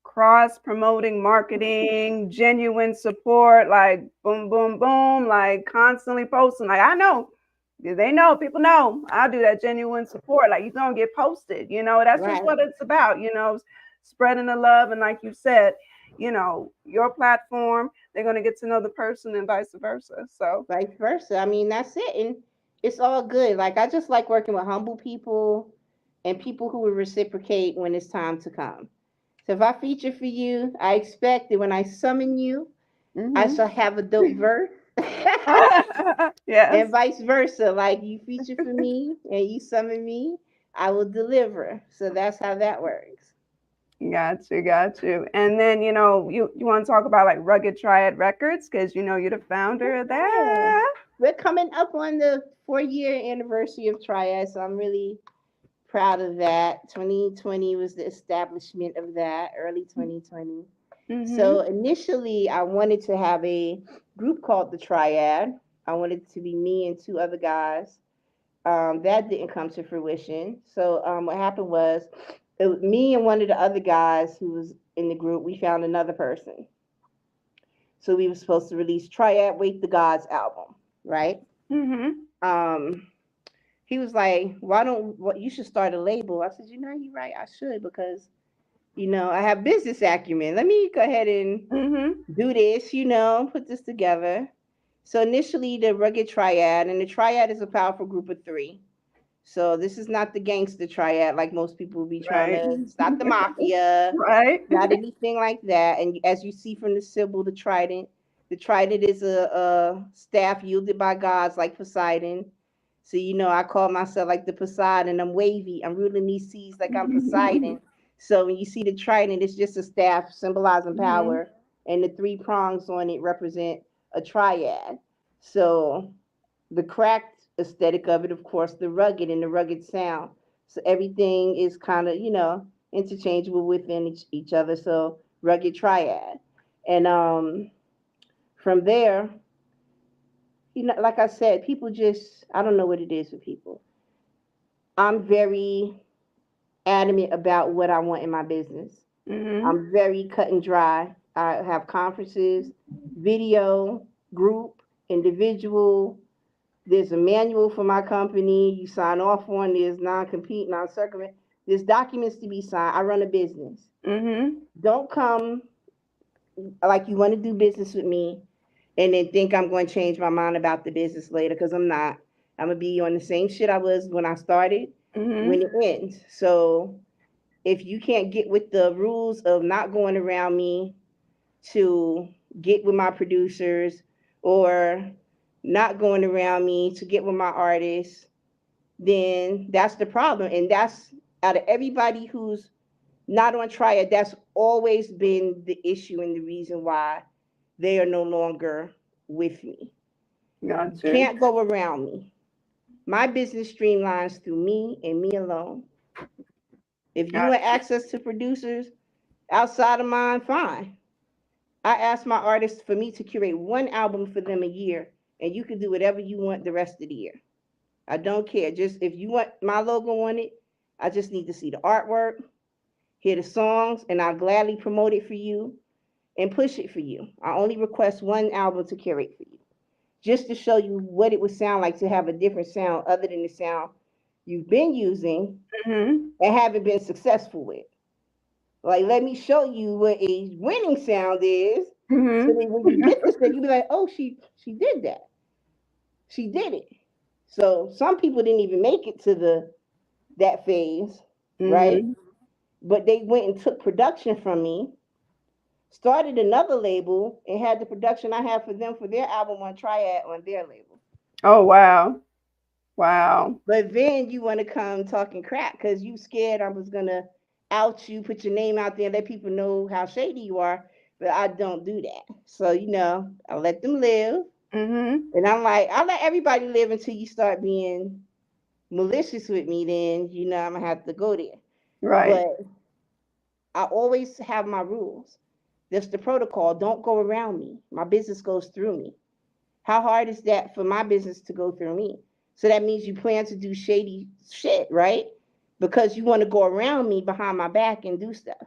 Speaker 2: cross promoting, marketing, genuine support, like boom, boom, boom, like constantly posting. Like, I know, they know, people know I do that genuine support. Like, you're gonna get posted, that's just
Speaker 3: Right.
Speaker 2: what it's about, spreading the love. And like you said, your platform, they're gonna get to know the person and vice versa. So
Speaker 3: Vice versa. I mean, that's it. And it's all good. Like, I just like working with humble people and people who will reciprocate when it's time to come. So if I feature for you, I expect that when I summon you, I
Speaker 2: Mm-hmm.
Speaker 3: shall have a dope verse.
Speaker 2: Yes.
Speaker 3: And vice versa. Like you feature for me and you summon me, I will deliver. So that's how that works.
Speaker 2: Got you, got you. And then, you want to talk about like Rugged Triad Records because you're the founder of
Speaker 3: Yeah.
Speaker 2: that.
Speaker 3: We're coming up on the 4-year anniversary of Triad, so I'm really proud of that. 2020 was the establishment of that, early 2020.
Speaker 2: Mm-hmm.
Speaker 3: So initially, I wanted to have a group called the Triad. I wanted it to be me and two other guys. That didn't come to fruition. So what happened was, it was me and one of the other guys who was in the group. We found another person. So we were supposed to release Triad Wake the Gods album, right?
Speaker 2: Mm-hmm.
Speaker 3: Um, he was like, "Why don't you should start a label?" I said, "You're right. I should because I have business acumen. Let me go ahead and
Speaker 2: Mm-hmm.
Speaker 3: do this. Put this together." So initially, the Rugged Triad, and the Triad is a powerful group of three. So this is not the gangster triad like most people will be trying
Speaker 2: Right.
Speaker 3: to. It's not the mafia,
Speaker 2: Right.
Speaker 3: not anything like that. And as you see from the symbol, the trident is a staff yielded by gods like Poseidon. So I call myself like the Poseidon. I'm wavy. I'm ruling these seas like I'm Poseidon. So when you see the trident, it's just a staff symbolizing
Speaker 2: Mm-hmm.
Speaker 3: power, and the three prongs on it represent a triad. So the cracked aesthetic of it, of course, the rugged and the rugged sound. So everything is kind of, interchangeable within each other. So rugged triad. And from there, like I said, people just, I don't know what it is with people. I'm very adamant about what I want in my business.
Speaker 2: Mm-hmm.
Speaker 3: I'm very cut and dry. I have conferences, video, group, individual. There's a manual for my company. You sign off on. There's non-compete, non-circumvent. There's documents to be signed. I run a business.
Speaker 2: Mm-hmm.
Speaker 3: Don't come like you want to do business with me and then think I'm going to change my mind about the business later because I'm not. I'm going to be on the same shit I was when I started when
Speaker 2: Mm-hmm.
Speaker 3: it ends. So if you can't get with the rules of not going around me to get with my producers or not going around me to get with my artists, then that's the problem. And that's out of everybody who's not on triad, that's always been the issue and the reason why they are no longer with me. You
Speaker 2: Got you.
Speaker 3: can't go around me. My business streamlines through me and me alone. If you
Speaker 2: Got
Speaker 3: want access to producers outside of mine, fine. I ask my artists for me to curate one album for them a year, and you can do whatever you want the rest of the year. I don't care. Just if you want my logo on it, I just need to see the artwork, hear the songs, and I'll gladly promote it for you and push it for you. I only request one album to curate for you, just to show you what it would sound like to have a different sound other than the sound you've been using
Speaker 2: Mm-hmm.
Speaker 3: and haven't been successful with. Like, let me show you what a winning sound is. So
Speaker 2: Mm-hmm.
Speaker 3: that when you get this thing, you'll be like, oh, she did that. She did it. So some people didn't even make it to the that phase, right?
Speaker 2: Mm-hmm.
Speaker 3: But they went and took production from me, started another label, and had the production I have for them for their album on Triad on their label.
Speaker 2: Oh, wow. Wow.
Speaker 3: But then you want to come talking crap because you scared I was gonna out you, put your name out there, let people know how shady you are. But I don't do that. So I let them live,
Speaker 2: Mm-hmm.
Speaker 3: and I'm like, I let everybody live until you start being malicious with me. Then I'm gonna have to go there.
Speaker 2: Right.
Speaker 3: But I always have my rules. That's the protocol. Don't go around me. My business goes through me. How hard is that for my business to go through me? So that means you plan to do shady shit, right? Because you want to go around me behind my back and do stuff.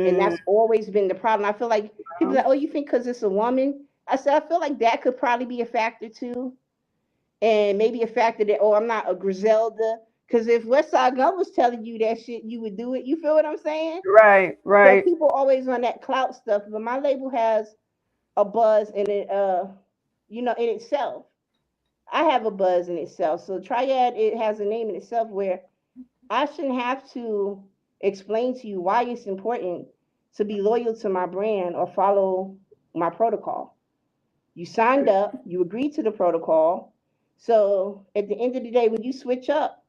Speaker 3: And
Speaker 2: Mm.
Speaker 3: that's always been the problem. I feel like people are like, oh, you think because it's a woman? I said, I feel like that could probably be a factor too. And maybe a factor that, oh, I'm not a Griselda. Because if West Side Gun was telling you that shit, you would do it. You feel what I'm saying?
Speaker 2: Right.
Speaker 3: So
Speaker 2: Right.
Speaker 3: people always on that clout stuff. But my label has a buzz in it, in itself. I have a buzz in itself. So Triad, it has a name in itself where I shouldn't have to explain to you why it's important to be loyal to my brand or follow my protocol. You signed up, you agreed to the protocol. So at the end of the day, when you switch up,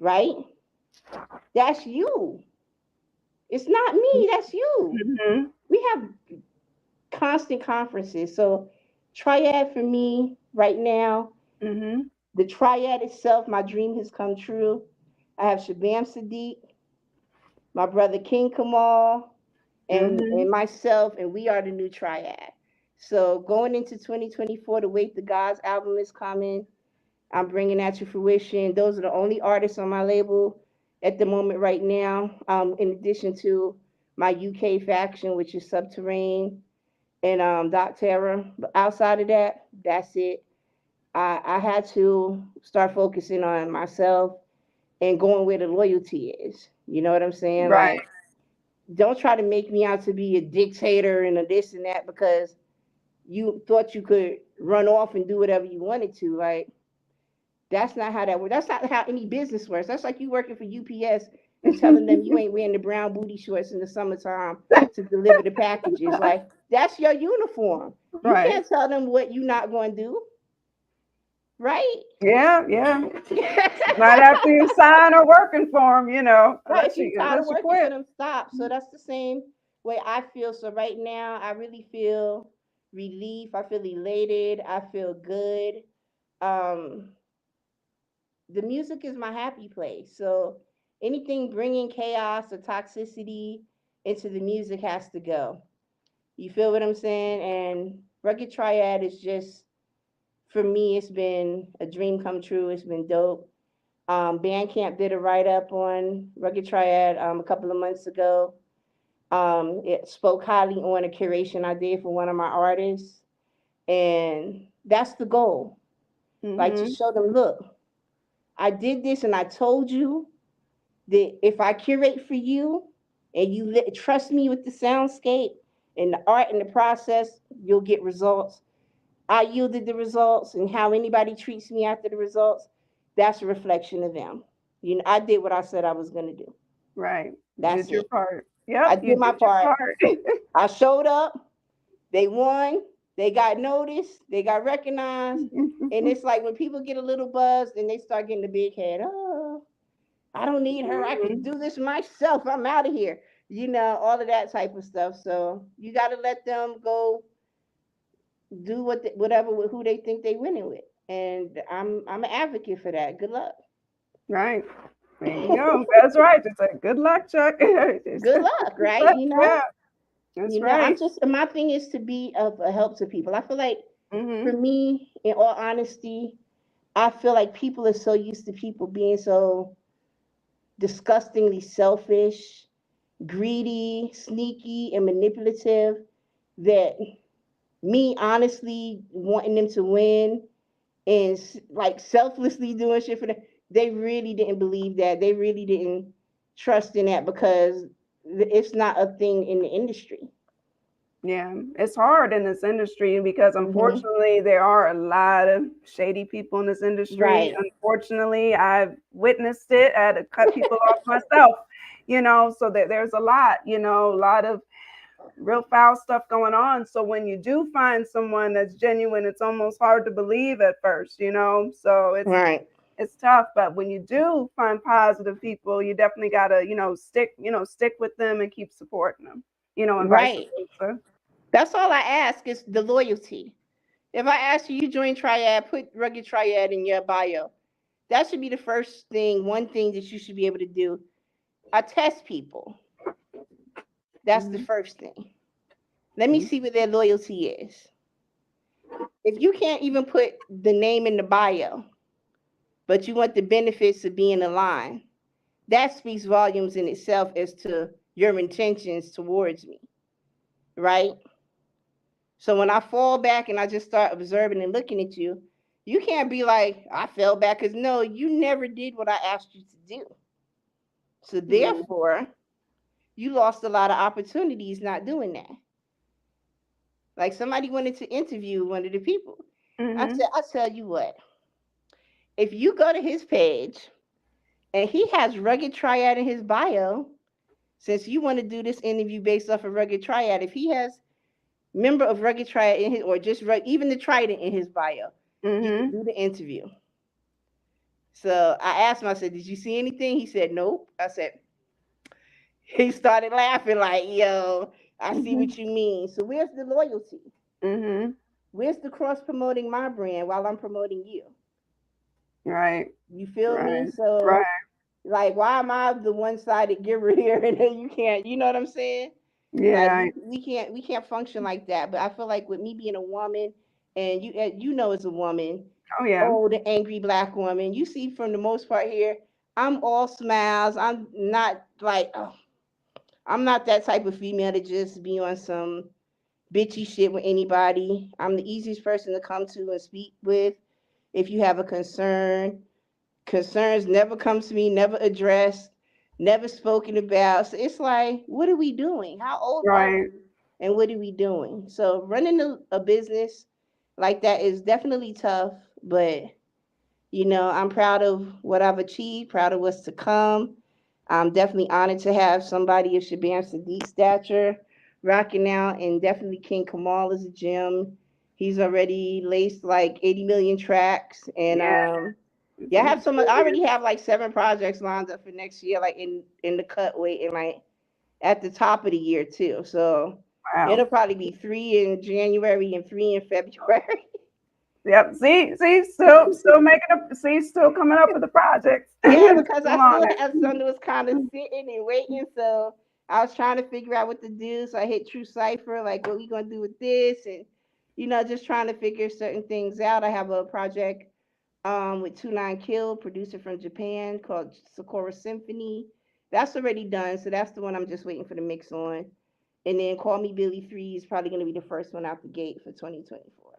Speaker 3: right, that's you. It's not me, that's you.
Speaker 2: Mm-hmm.
Speaker 3: We have constant conferences. So triad for me right now,
Speaker 2: Mm-hmm.
Speaker 3: the triad itself, my dream has come true. I have Shabam Sadiq, my brother King Kamal,
Speaker 2: Mm-hmm.
Speaker 3: and myself, and we are the new triad. So going into 2024, the Wait the Gods album is coming. I'm bringing that to fruition. Those are the only artists on my label at the moment right now. In addition to my UK faction, which is Subterrane and Doc Terror. But outside of that, that's it. I had to start focusing on myself and going where the loyalty is. You know what I'm saying?
Speaker 2: Right.
Speaker 3: Like, don't try to make me out to be a dictator and a this and that because you thought you could run off and do whatever you wanted to. Like, that's not how that works. That's not how any business works. That's like you working for UPS and telling them you ain't wearing the brown booty shorts in the summertime to deliver the packages. Like, that's your uniform. You
Speaker 2: Right.
Speaker 3: can't tell them what you're not going to do, right?
Speaker 2: Yeah, yeah. Not after you sign or working for them,
Speaker 3: Right. If you tired of
Speaker 2: unless you
Speaker 3: working for
Speaker 2: quit.
Speaker 3: them, stop. So that's the same way I feel. So right now, I really feel relief. I feel elated. I feel good. Um, the music is my happy place. So anything bringing chaos or toxicity into the music has to go. You feel what I'm saying? And Rugged Triad is just, for me, it's been a dream come true. It's been dope. Bandcamp did a write up on Rugged Triad a couple of months ago. It spoke highly on a curation I did for one of my artists. And that's the goal. Like, to
Speaker 2: Mm-hmm.
Speaker 3: show them, look, I did this and I told you that if I curate for you and you trust me with the soundscape and the art and the process, you'll get results. I yielded the results, and how anybody treats me after the results, that's a reflection of them. You know, I did what I said I was going to do.
Speaker 2: Right. You
Speaker 3: That's
Speaker 2: did your
Speaker 3: it.
Speaker 2: part.
Speaker 3: I
Speaker 2: Yep, you
Speaker 3: did my
Speaker 2: did your
Speaker 3: part.
Speaker 2: part.
Speaker 3: I showed up. They won. They got noticed. They got recognized. And it's like when people get a little buzzed and they start getting the big head. Oh, I don't need her. I can
Speaker 2: Mhm.
Speaker 3: do this myself. I'm out of here. You know, all of that type of stuff. So you got to let them go do whatever with who they think they winning with. And I'm an advocate for that. Good luck.
Speaker 2: Right. There you go. That's right. Just a good luck, Chuck. Just
Speaker 3: Good
Speaker 2: good
Speaker 3: luck, right?
Speaker 2: luck. Yeah, that's
Speaker 3: I'm
Speaker 2: right.
Speaker 3: just, my thing is to be of a help to people. I feel like for
Speaker 2: Mm-hmm.
Speaker 3: me, in all honesty, I feel like people are so used to people being so disgustingly selfish, greedy, sneaky, and manipulative that me honestly wanting them to win and like selflessly doing shit for them, they really didn't believe that. They really didn't trust in that because it's not a thing in the industry.
Speaker 2: Yeah, it's hard in this industry because
Speaker 3: Hmm.
Speaker 2: unfortunately there are a lot of shady people in this industry.
Speaker 3: Right.
Speaker 2: Unfortunately, I've witnessed it. I had to cut people off myself, so that there's a lot of real foul stuff going on. So when you do find someone that's genuine, it's almost hard to believe at first. So
Speaker 3: Right.
Speaker 2: it's tough, but when you do find positive people, you definitely gotta, stick with them and keep supporting them, and vice
Speaker 3: Right.
Speaker 2: versa.
Speaker 3: That's all I ask is the loyalty. If I ask you, you join Triad, put Rugged Triad in your bio. That should be the first thing, one thing that you should be able to do. I test people. That's the
Speaker 2: Mhm.
Speaker 3: first thing. Let me see what their loyalty is. If you can't even put the name in the bio, but you want the benefits of being aligned, that speaks volumes in itself as to your intentions towards me, right? So when I fall back and I just start observing and looking at you, you can't be like, I fell back because no, you never did what I asked you to do. So
Speaker 2: Mhm.
Speaker 3: therefore, you lost a lot of opportunities not doing that. Like somebody wanted to interview one of the people. I
Speaker 2: Mhm.
Speaker 3: said, I tell you what, if you go to his page and he has Rugged Triad in his bio, Since you want to do this interview based off of Rugged Triad, if he has member of Rugged Triad in his, or just even the Trident in his bio, you can do the interview. So I asked him, I said, did you see anything? He said, nope. I said, he started laughing like, yo, I see what you mean. So where's the loyalty? Where's the cross promoting my brand while I'm promoting you?
Speaker 2: Right.
Speaker 3: You feel
Speaker 2: Right.
Speaker 3: me? So,
Speaker 2: Right.
Speaker 3: like, why am I the one-sided giver here and then you can't? You know what I'm saying? Like,
Speaker 2: Yeah.
Speaker 3: we can't function like that. But I feel like with me being a woman, and you know, as a woman,
Speaker 2: Oh yeah.
Speaker 3: oh, the angry black woman. You see, from the most part here, I'm all smiles. I'm not like, oh, I'm not that type of female to just be on some bitchy shit with anybody. I'm the easiest person to come to and speak with if you have a concern. Concerns never come to me, never addressed, never spoken about. So it's like, what are we doing? How old are
Speaker 2: Right.
Speaker 3: we? And what are we doing? So running a business like that is definitely tough, but you know, I'm proud of what I've achieved, proud of what's to come. I'm definitely honored to have somebody of Shabam Sadiq stature rocking out, and definitely King Kamal is a gem. He's already laced like 80 million tracks, and
Speaker 2: Yeah.
Speaker 3: yeah, I have some. I already have like 7 projects lined up for next year, like in the cut weight, and like at the top of the year too. So
Speaker 2: Wow.
Speaker 3: it'll probably be 3 in January and 3 in February.
Speaker 2: Yep. See, still making up. See, still coming up with the projects.
Speaker 3: Yeah, because
Speaker 2: Come
Speaker 3: I
Speaker 2: on
Speaker 3: still
Speaker 2: now.
Speaker 3: have some that was kind of sitting and waiting. So I was trying to figure out what to do. So I hit True Cipher, like, what we gonna do with this, and just trying to figure certain things out. I have a project with 29 Kill, producer from Japan, called Sakura Symphony. That's already done, so that's the one I'm just waiting for the mix on. And then Call Me Billy 3 is probably gonna be the first one out the gate for 2024.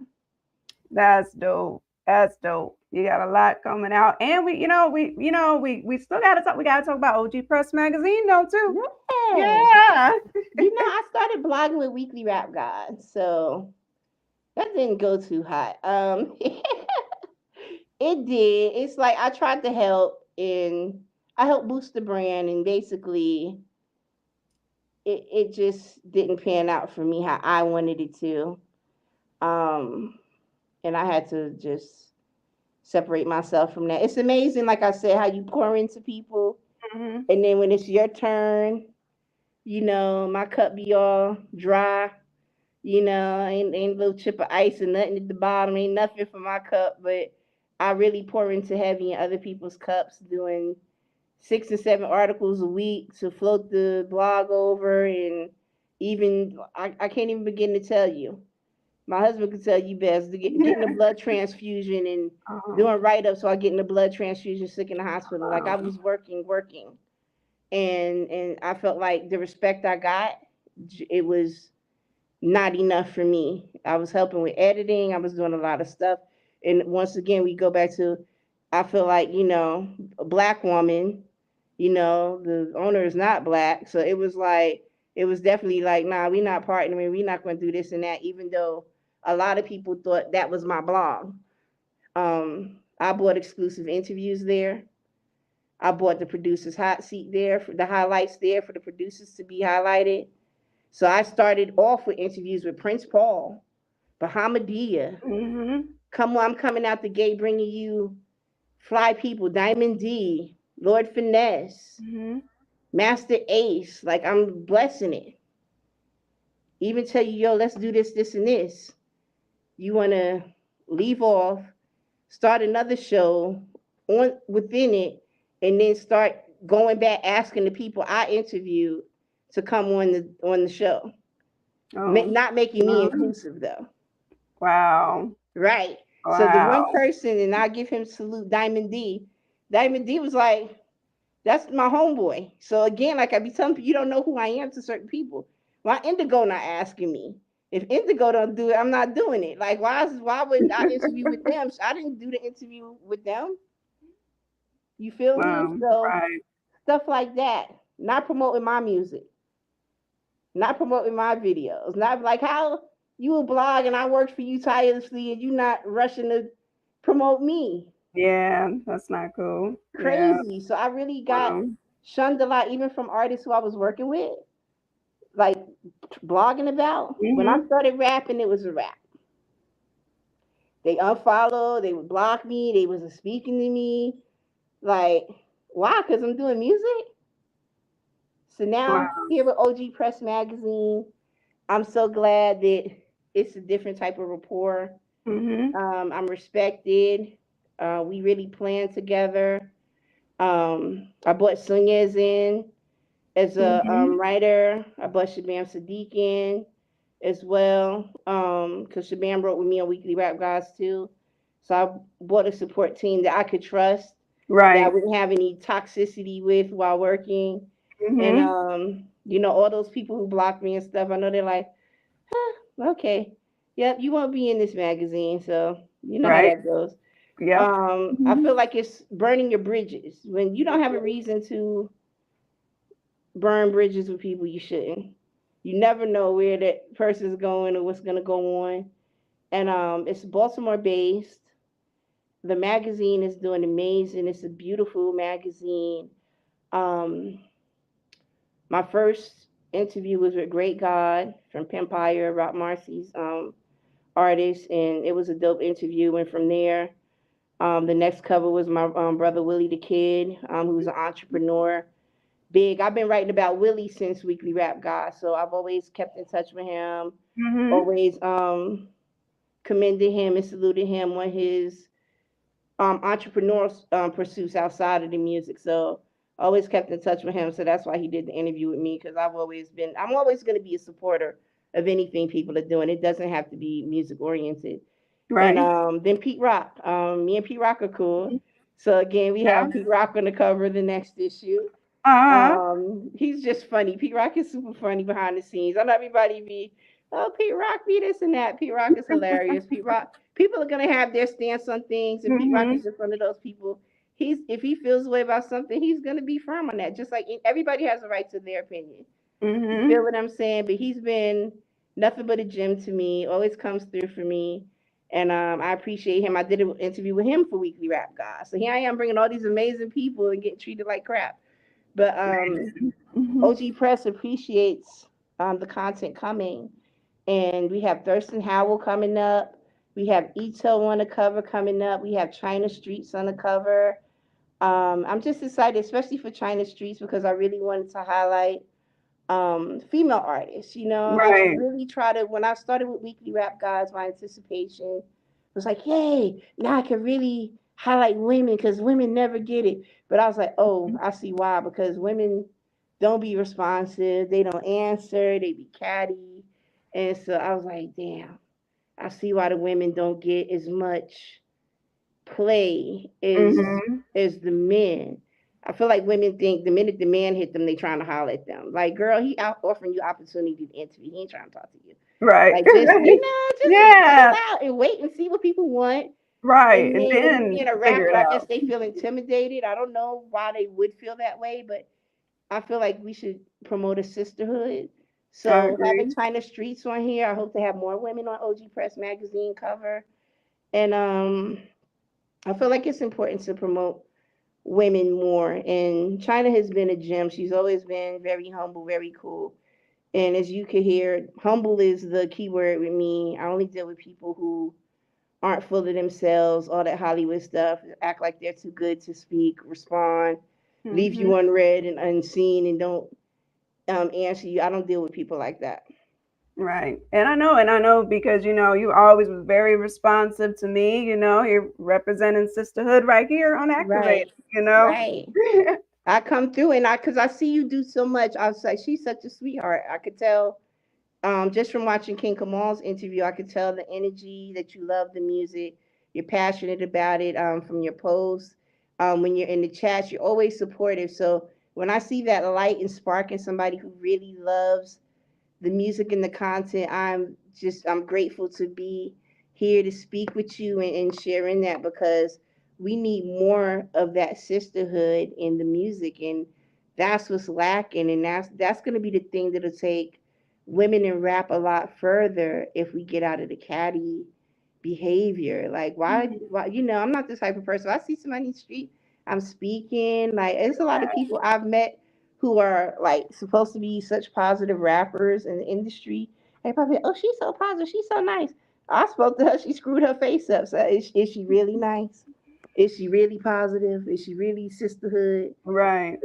Speaker 2: That's dope. That's dope. You got a lot coming out, and we still got to talk. We got to talk about OG Press Magazine, though, too.
Speaker 3: Yes.
Speaker 2: Yeah.
Speaker 3: I started blogging with Weekly Rap God, so that didn't go too hot. It did. It's like I tried to help, and I helped boost the brand, and basically it just didn't pan out for me how I wanted it to. Um, and I had to just separate myself from that. It's amazing, like I said, how you pour into people, and then when it's your turn, my cup be all dry. Ain't a little chip of ice and nothing at the bottom. Ain't nothing for my cup, but I really pour into heavy in other people's cups, doing 6 or 7 articles a week to float the blog over, and even I can't even begin to tell you. My husband could tell you best. Getting a blood transfusion and doing write ups while getting a blood transfusion, sick in the hospital. Like, I was working, and I felt like the respect I got, it was not enough for me. I was helping with editing. I was doing a lot of stuff. And once again, we go back to, I feel like, a black woman, the owner is not black. So it was like, it was definitely like, nah, we're not partnering. We're not going to do this and that, even though a lot of people thought that was my blog. I bought exclusive interviews there. I bought the producer's hot seat there, for the highlights there for the producers to be highlighted. So I started off with interviews with Prince Paul, Bahamadia. Come on, I'm coming out the gate bringing you fly people, Diamond D, Lord Finesse, Master Ace. Like, I'm blessing it. Even tell you, yo, let's do this, this, and this. You want to leave off, start another show on within it, and then start going back asking the people I interviewed to come on the show. Not making me inclusive though.
Speaker 2: Wow.
Speaker 3: Right. So the one
Speaker 2: Wow.
Speaker 3: person, and I give him salute, Diamond D. Diamond D was like, that's my homeboy. So again, like I be telling people, you don't know who I am to certain people. Why Indigo not asking me? If Indigo don't do it, I'm not doing it. Like, why would I interview with them? I didn't do the interview with them. You feel me? So
Speaker 2: Right.
Speaker 3: stuff like that. Not promoting my music. Not promoting my videos. Not like, how you a blog and I worked for you tirelessly and you not rushing to promote me.
Speaker 2: Yeah, that's not cool. Yeah.
Speaker 3: Crazy. So I really got shunned a lot, even from artists who I was working with, like blogging about. When I
Speaker 2: Mm-hmm.
Speaker 3: started rapping, it was a rap. They unfollowed, they would block me, they wasn't speaking to me. Like, why? Because I'm doing music. So now
Speaker 2: Wow.
Speaker 3: here with OG Press Magazine, I'm so glad that it's a different type of rapport.
Speaker 2: Mm-hmm.
Speaker 3: I'm respected. We really plan together. I brought Sunyez in as a
Speaker 2: Mm-hmm.
Speaker 3: writer. I brought Shabam Sadiq in as well, because Shabam wrote with me on Weekly Rap Guys too. So I brought a support team that I could trust, that I
Speaker 2: Right.
Speaker 3: wouldn't have any toxicity with while working. And
Speaker 2: Mm-hmm.
Speaker 3: all those people who block me and stuff, I know they're like, okay, yep, you won't be in this magazine, so you know how
Speaker 2: Right.
Speaker 3: that goes.
Speaker 2: Yep.
Speaker 3: I
Speaker 2: Mm-hmm.
Speaker 3: feel like it's burning your bridges when you don't have a reason to burn bridges with people. You shouldn't. You never know where that person's going or what's gonna go on. And it's Baltimore based. The magazine is doing amazing. It's a beautiful magazine. Um, my first interview was with Great God from Empire, Rock Marcy's artist, and it was a dope interview. And from there, the next cover was my brother Willie the Kid, who's an entrepreneur. Big. I've been writing about Willie since Weekly Rap Guy, so I've always kept in touch with him.
Speaker 2: Mm-hmm.
Speaker 3: Always commended him and saluted him on his entrepreneurial pursuits outside of the music. So always kept in touch with him. So that's why he did the interview with me, because I'm always going to be a supporter of anything people are doing. It doesn't have to be music oriented. And
Speaker 2: Right.
Speaker 3: then Pete Rock. Me and Pete Rock are cool. So again, we
Speaker 2: Yeah.
Speaker 3: have Pete Rock on the cover of the next issue.
Speaker 2: Uh-huh.
Speaker 3: He's just funny. Pete Rock is super funny behind the scenes. I know everybody be, oh, Pete Rock be this and that. Pete Rock is hilarious. Pete Rock, people are gonna have their stance on things, and Pete Rock
Speaker 2: Mm-hmm.
Speaker 3: is just one of those people. If he feels a way about something, he's gonna be firm on that. Just like everybody has a right to their opinion. You
Speaker 2: Mm-hmm.
Speaker 3: feel what I'm saying? But he's been nothing but a gem to me. Always comes through for me. And I appreciate him. I did an interview with him for Weekly Rap Guys. So here I am bringing all these amazing people and getting treated like crap. But
Speaker 2: Mm-hmm.
Speaker 3: OG Press appreciates the content coming. And we have Thurston Howell coming up. We have Ito on the cover coming up. We have China Streets on the cover. I'm just excited, especially for China Streets, because I really wanted to highlight female artists. I
Speaker 2: Right.
Speaker 3: really try to, when I started with Weekly Rap Guys, my anticipation was like, yay, now I can really highlight women because women never get it. But I was like, oh, I see why, because women don't be responsive, they don't answer, they be catty. And so I was like, damn, I see why the women don't get as much play
Speaker 2: Mm-hmm.
Speaker 3: as the men. I feel like women think the minute the man hit them, they trying to holler at them. Like, girl, he out offering you opportunity to interview. He ain't trying to talk to you.
Speaker 2: Right.
Speaker 3: Like, just cut
Speaker 2: Yeah.
Speaker 3: it out and wait and see what people want.
Speaker 2: Right.
Speaker 3: And
Speaker 2: And
Speaker 3: then with it
Speaker 2: then
Speaker 3: being a
Speaker 2: figure
Speaker 3: rapper,
Speaker 2: it
Speaker 3: I guess
Speaker 2: out.
Speaker 3: they feel intimidated. I don't know why they would feel that way, but I feel like we should promote a sisterhood.
Speaker 2: I
Speaker 3: So having
Speaker 2: agree.
Speaker 3: China Streets on here, I hope to have more women on OG Press magazine cover. And I feel like it's important to promote women more. And China has been a gem. She's always been very humble, very cool. And as you can hear, humble is the key word with me. I only deal with people who aren't full of themselves, all that Hollywood stuff, act like they're too good to speak, respond, leave
Speaker 2: Mm-hmm.
Speaker 3: you unread and unseen, and don't answer you. I don't deal with people like that.
Speaker 2: Right. And I know because, you always was very responsive to me, you're representing sisterhood right here on
Speaker 3: Right,
Speaker 2: Activate.
Speaker 3: right. I come through and because I see you do so much. I was like, she's such a sweetheart. I could tell just from watching King Kamal's interview, I could tell the energy that you love the music. You're passionate about it from your posts. When you're in the chats, you're always supportive. So when I see that light and spark in somebody who really loves the music and the content, I'm grateful to be here to speak with you and sharing that, because we need more of that sisterhood in the music, and that's what's lacking, and that's going to be the thing that'll take women in rap a lot further if we get out of the catty behavior. Like, why I'm not this type of person. If I see somebody in the street, I'm speaking. Like, there's a lot of people I've met who are like supposed to be such positive rappers in the industry. They probably, oh, she's so positive, she's so nice. I spoke to her, she screwed her face up. So is she really nice? Is she really positive? Is she really sisterhood?
Speaker 2: Right.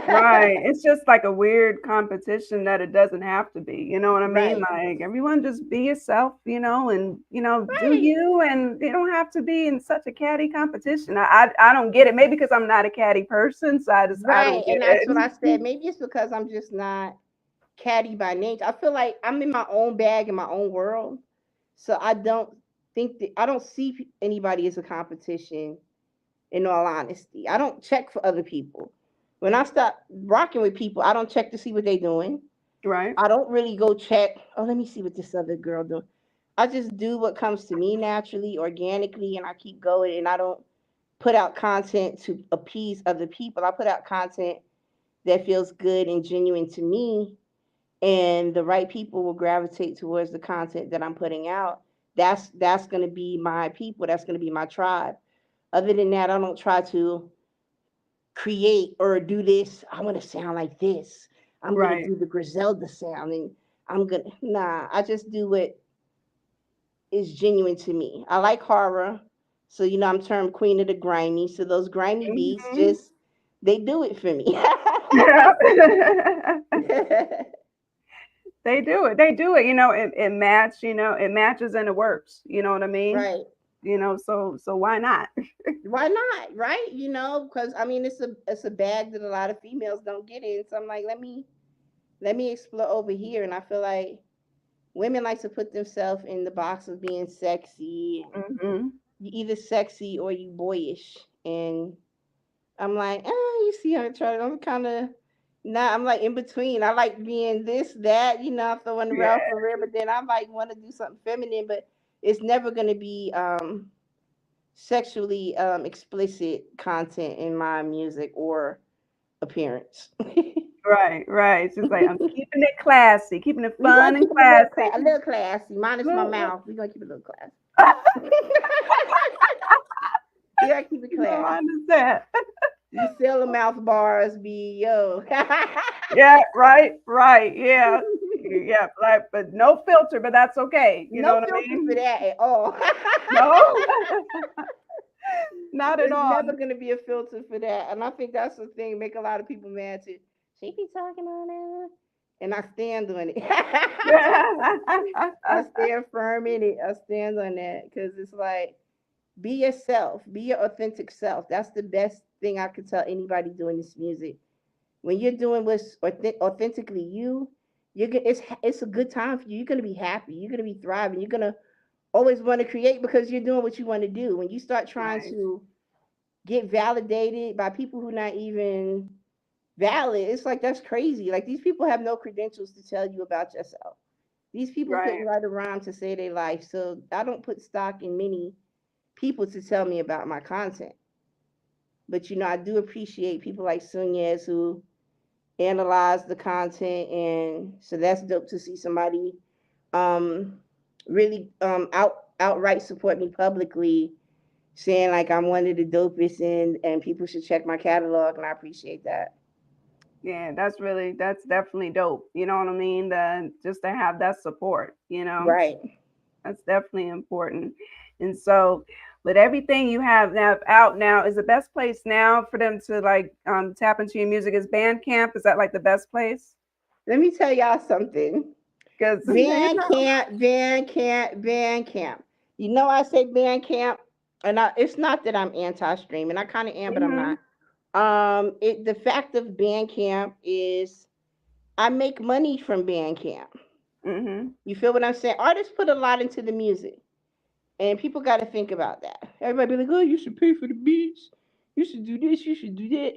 Speaker 2: Right. It's just like a weird competition that it doesn't have to be. You know what I mean?
Speaker 3: Right,
Speaker 2: Like everyone just be yourself, and do
Speaker 3: right,
Speaker 2: you, and you don't have to be in such a catty competition. I don't get it. Maybe because I'm not a catty person, so I
Speaker 3: right.
Speaker 2: don't get
Speaker 3: And that's what I
Speaker 2: it.
Speaker 3: said. Maybe it's because I'm just not catty by nature. I feel like I'm in my own bag in my own world. So I don't think that I don't see anybody as a competition. In all honesty, I don't check for other people. When I start rocking with people, I don't check to see what they're doing.
Speaker 2: Right.
Speaker 3: I don't really go check. Oh, let me see what this other girl doing. I just do what comes to me naturally, organically, and I keep going. And I don't put out content to appease other people. I put out content that feels good and genuine to me, and the right people will gravitate towards the content that I'm putting out. That's going to be my people. That's going to be my tribe. Other than that, I don't try to create or do this. I want to sound like this. I'm going to
Speaker 2: Right.
Speaker 3: do the Griselda sound, and I'm going to, nah, I just do what is genuine to me. I like horror. So, I'm termed queen of the grimy. So those grimy beats
Speaker 2: Mhm.
Speaker 3: just, they do it for me.
Speaker 2: Yeah. They do it. They do it. It matches and it works. You know what I mean?
Speaker 3: Right.
Speaker 2: So why not?
Speaker 3: Why not? Right? Because I mean it's a bag that a lot of females don't get in. So I'm like, let me explore over here. And I feel like women like to put themselves in the box of being sexy.
Speaker 2: Hmm.
Speaker 3: You either sexy or you boyish. And I'm like, you see, I'm kind of, nah, I'm like in between. I like being this, that, I'm throwing around
Speaker 2: Yeah.
Speaker 3: for real, but then I like want to do something feminine, but it's never going to be sexually explicit content in my music or appearance.
Speaker 2: Right. Right. It's just like I'm keeping it classy, keeping it
Speaker 3: We're gonna
Speaker 2: fun and
Speaker 3: keep it a little
Speaker 2: classy.
Speaker 3: a little classy, minus my
Speaker 2: Little-
Speaker 3: mouth. We're gonna keep it a little classy. We gotta keep it
Speaker 2: I
Speaker 3: classy.
Speaker 2: understand.
Speaker 3: You sell the mouth bars, be yo.
Speaker 2: Yeah. Right. Right. Yeah. Yeah. Like, but no filter. But that's okay. You know
Speaker 3: No
Speaker 2: what I
Speaker 3: filter for
Speaker 2: mean?
Speaker 3: that at all.
Speaker 2: No. Not at
Speaker 3: There's
Speaker 2: all.
Speaker 3: never gonna be a filter for that, and I think that's the thing make a lot of people mad too. She be talking on that, and I stand on it. I stand firm in it. I stand on that because it's like be yourself, be your authentic self. That's the best thing I could tell anybody doing this music. When you're doing what's authentically you, it's a good time for you. You're gonna be happy. You're gonna be thriving. You're gonna always want to create because you're doing what you want to do. When you start trying
Speaker 2: Right.
Speaker 3: to get validated by people who not even valid, it's like that's crazy. Like these people have no credentials to tell you about yourself. These people couldn't
Speaker 2: Right.
Speaker 3: write a rhyme to say their life. So I don't put stock in many people to tell me about my content. But I do appreciate people like Sunez who analyze the content, and so that's dope to see somebody um really outright support me publicly, saying like I'm one of the dopest and people should check my catalog, and I appreciate that.
Speaker 2: Yeah, that's definitely dope. You know what I mean? Just to have that support,
Speaker 3: Right.
Speaker 2: that's definitely important. And so, with everything you have now out now, is the best place now for them to like tap into your music is Bandcamp? Is that like the best place?
Speaker 3: Let me tell y'all something.
Speaker 2: Because
Speaker 3: Bandcamp. I say Bandcamp, and it's not that I'm anti-streaming. I kind of am, but I'm
Speaker 2: hmm
Speaker 3: not. The fact of Bandcamp is I make money from Bandcamp.
Speaker 2: hmm
Speaker 3: You feel what I'm saying? Artists put a lot into the music, and people got to think about that. Everybody be like, "Oh, you should pay for the beats. You should do this. You should do that."